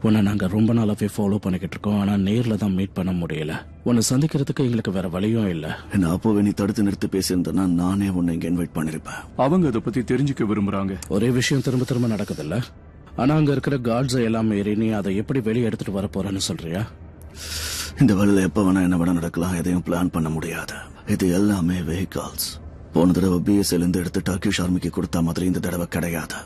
உன்னை நாங்க ரொம்ப நாளாவே ஃபாலோ பண்ணிக்கிட்டு இருக்கோம். ஆனா நேர்ல தான் மீட் பண்ண முடியல. உன்னை சந்திக்கிறதுக்கு எங்களுக்கு வேற வழியும் இல்ல. என்ன அப்போவே நீ தடுத்து நிறுத்தி பேசியிருந்தனா நானே உன்னை இங்க இன்வைட் பண்ணிருப்பேன். அவங்க அதை பத்தி தெரிஞ்சுக்க விரும்புறாங்க. ஒரே விஷயம் திரும்ப திரும்ப நடக்குதுல்ல. ஆனா அங்க இருக்கிற கார்ட்ஸ் எல்லாம் மீறி நீ அதை எப்படி வெளியே எடுத்துட்டு வர போறேன்னு சொல்றியா? இந்த வேலையில எப்ப வேணா என்ன வேணா நடக்கலாம். எதையும் பிளான் பண்ண முடியாது. இது எல்லாமே வெஹிக்கல்ஸ். போன தடவை BSL இருந்து எடுத்து டர்க்கிஷ் ஆர்மிக்கு கொடுத்த மாதிரி இந்த தடவை கிடையாது.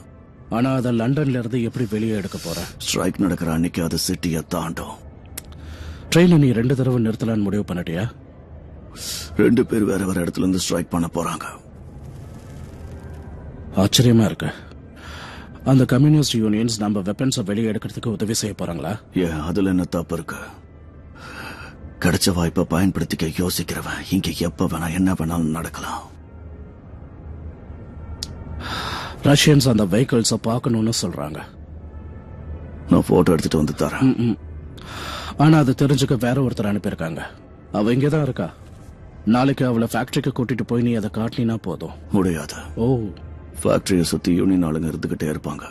ஆனா அதை லண்டன்ல இருந்து எப்படி வெளியே எடுக்க போற? ஸ்ட்ரைக் நடக்கிற அன்னைக்கு அது சிட்டியை தாண்டும். ட்ரெயினை நீ 2 தடவை நிறுத்தலான்னு முடிவு பண்ணிட்டியா? 2 பேர் வேற வேற இடத்துல இருந்து ஸ்ட்ரைக் பண்ண போறாங்க. ஆச்சரியமா இருக்கு. அந்த கம்யூனிஸ்ட் யூனியன்ஸ் நம்ம வெப்பன்ஸை வெளியே எடுக்கிறதுக்கு உதவி செய்ய போறாங்களா? ஏன், அதுல என்ன தப்பு இருக்கு? கிடைச்ச வாய்ப்பை பயன்படுத்திக்க யோசிக்கிறவன் இங்க எப்ப வேணா என்ன வேணாலும் நடக்கலாம். ரஷ்யன்ஸ் அந்த வெஹிக்கிள்ஸ பார்க்கணும்னு சொல்றாங்க. நான் போட்டோ எடுத்துட்டு வந்து தரேன். ஆனா அது தெரிஞ்சுக்க வேற ஒருத்தர் அனுப்பியிருக்காங்க. அவ இங்கதான் இருக்கா. நாளைக்கு அவளை ஃபேக்டரிக்கு கூட்டிட்டு போய் நீ அதை காட்டினா போதும். முடியாது. ஓ, ஃபேக்டரியை சுத்தி யூனியன் ஆளுங்க இருந்துகிட்டே இருப்பாங்க.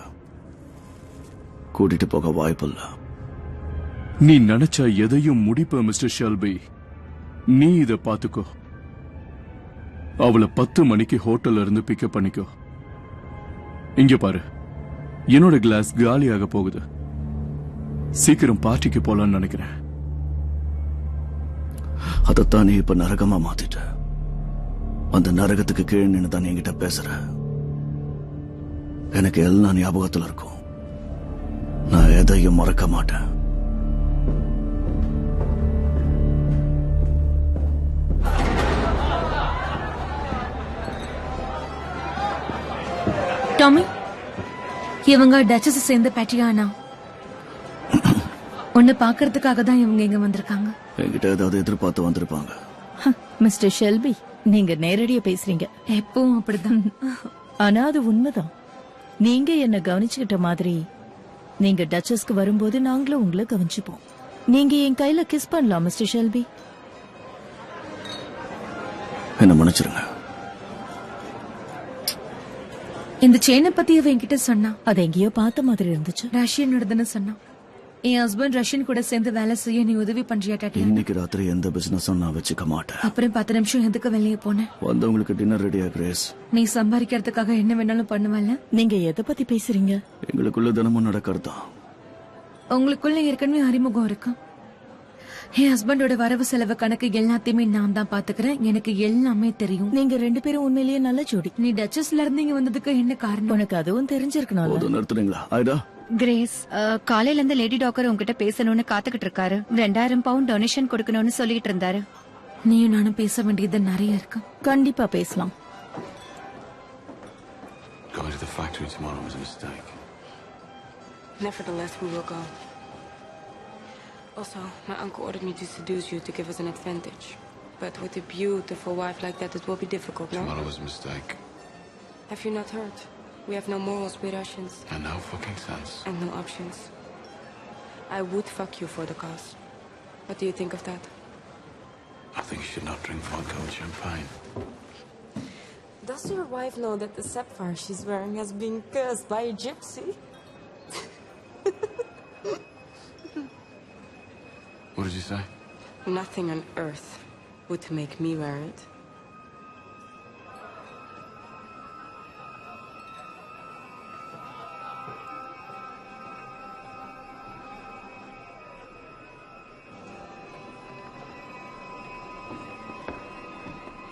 கூட்டிட்டு போக வாய்ப்பு இல்ல. நீ நினைச்சா எதையும் முடிப்ப மிஸ்டர் ஷெல்பி. நீ இத பாத்துக்கோ. அவளை 10 மணிக்கு ஹோட்டல்ல இருந்து பிக்கப் பண்ணிக்கோ. இங்க பாரு, என்னோட கிளாஸ் காலியாக போகுது. சீக்கிரம் பார்ட்டிக்கு போலான்னு நினைக்கிறேன். அதத்தான் நீ இப்ப நரகமா மாத்திட்ட. அந்த நரகத்துக்கு கீழே நின்று தான் என்கிட்ட பேசுற. எனக்கு எல்லாம் ஞாபகத்துல இருக்கும். நான் எதையும் மறக்க மாட்டேன். டாமி, இவங்க டச்சஸ் சேர்ந்த பேட்டியானா? உன்னை பாக்குறதுக்காக தான் இவங்க இங்க வந்திருக்காங்க. என்கிட்ட ஏதாவது எதிர்பார்த்து வந்திருப்பாங்க. மிஸ்டர் ஷெல்பி, நீங்க நேரடியா பேசுறீங்க. எப்பவும் அப்படிதான். ஆனா அது உண்மைதான். நீங்க என்ன கவனிச்சுக்கிட்ட மாதிரி நீங்க டச்சஸ்க்கு வரும்போது நாங்களும் உங்களை கவனிச்சுப்போம். நீங்க என் கையில கிஸ் பண்ணலாம் மிஸ்டர் ஷெல்பி. என்ன மன்னிச்சிருங்க. இந்த செயினை பத்தி அவ என்கிட்ட சொன்னா. அது எங்கேயோ பார்த்த மாதிரி இருந்துச்சு. ரஷ்யனோடதுன்னு சொன்னா. என் ஹஸ்பண்ட் ரஷ்யன் கூட சேர்ந்து வேலை செய்ய நீ உதவி பண்றியா டாட்டி? இன்னைக்கு ராத்திரி எந்த பிசினஸும் நான் வச்சுக்க மாட்டேன். அப்புறம் 10 நிமிஷம் எதுக்கு வெளியே போனேன்? வந்தவங்களுக்கு டின்னர் ரெடியா கிரேஸ்? நீ சம்பாதிக்கிறதுக்காக என்ன வேணாலும் பண்ணுவல்ல. நீங்க எதை பத்தி பேசுறீங்க? எங்களுக்குள்ள தினமும் நடக்கிறதா? உங்களுக்குள்ள ஏற்கனவே அறிமுகம் இருக்கு. என் ஹஸ்பண்டோட வரவு செலவு கணக்கு எல்லாத்தையுமே நான் தான் பாத்துக்கிறேன். எனக்கு எல்லாமே தெரியும். நீங்க 2 பேரும் உண்மையிலேயே நல்ல ஜோடி. நீ டச்சஸ்ல இருந்து இங்க வந்ததுக்கு என்ன காரணம்? உனக்கு அதுவும் தெரிஞ்சிருக்கணும். நிறுத்துறீங்களா? ஐடா, கிரேஸ் காலையில இருந்து லேடி டாக்டர் உங்ககிட்ட பேசணும்னு காத்துக்கிட்டு இருக்காரு. 2000 பவுண்ட் டொனேஷன் கொடுக்கணும்னு சொல்லிட்டு இருந்தாரு. நீயும் நானும் பேச வேண்டியது நிறைய இருக்கு. கண்டிப்பா பேசலாம். Going to the factory tomorrow was a mistake. Nevertheless, we will go. Also, my uncle ordered me to seduce you to give us an advantage. But with a beautiful wife like that, it will be difficult, no? Tomorrow was a mistake. Have you not heard? We have no morals, we Russians. And no fucking sense. And no options. I would fuck you for the cause. What do you think of that? I think you should not drink vodka with champagne. Does your wife know that the sapphire she's wearing has been cursed by a gypsy? What did you say? Nothing on earth would make me wear it.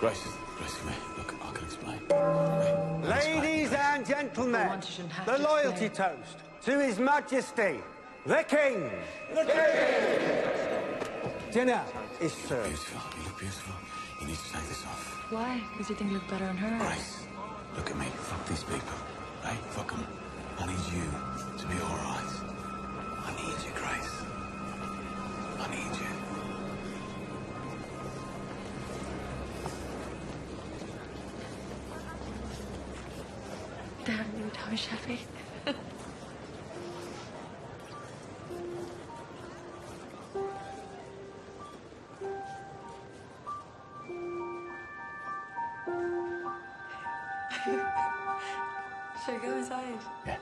Grace, me. Look, I can explain. Ladies and gentlemen, the loyalty toast to His Majesty, the King. The King! Dinner is served. Beautiful. You look beautiful. You need to take this off. Why? Does you think you look better on her? Grace, look at me. Fuck these people. Right? Fuck them. I need you to be all right. I need you, Grace. I need you. Damn you, Tommy Shelby. Should I go inside? Yeah.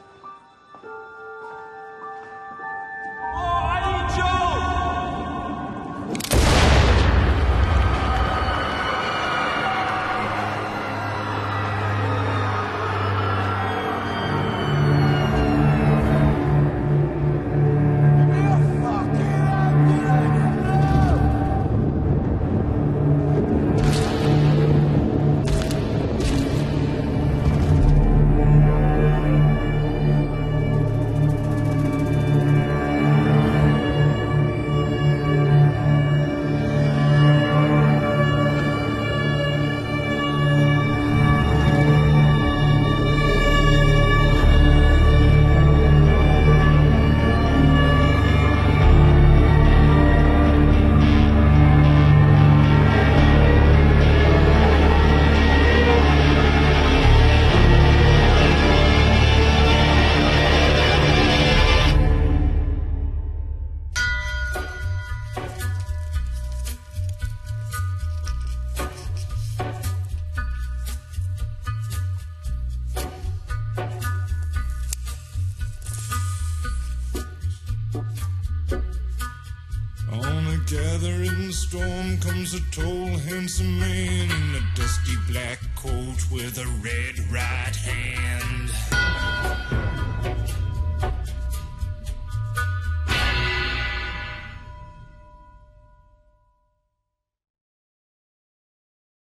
On a gathering storm comes a tall, handsome man in a dusty black coat with a red right hand.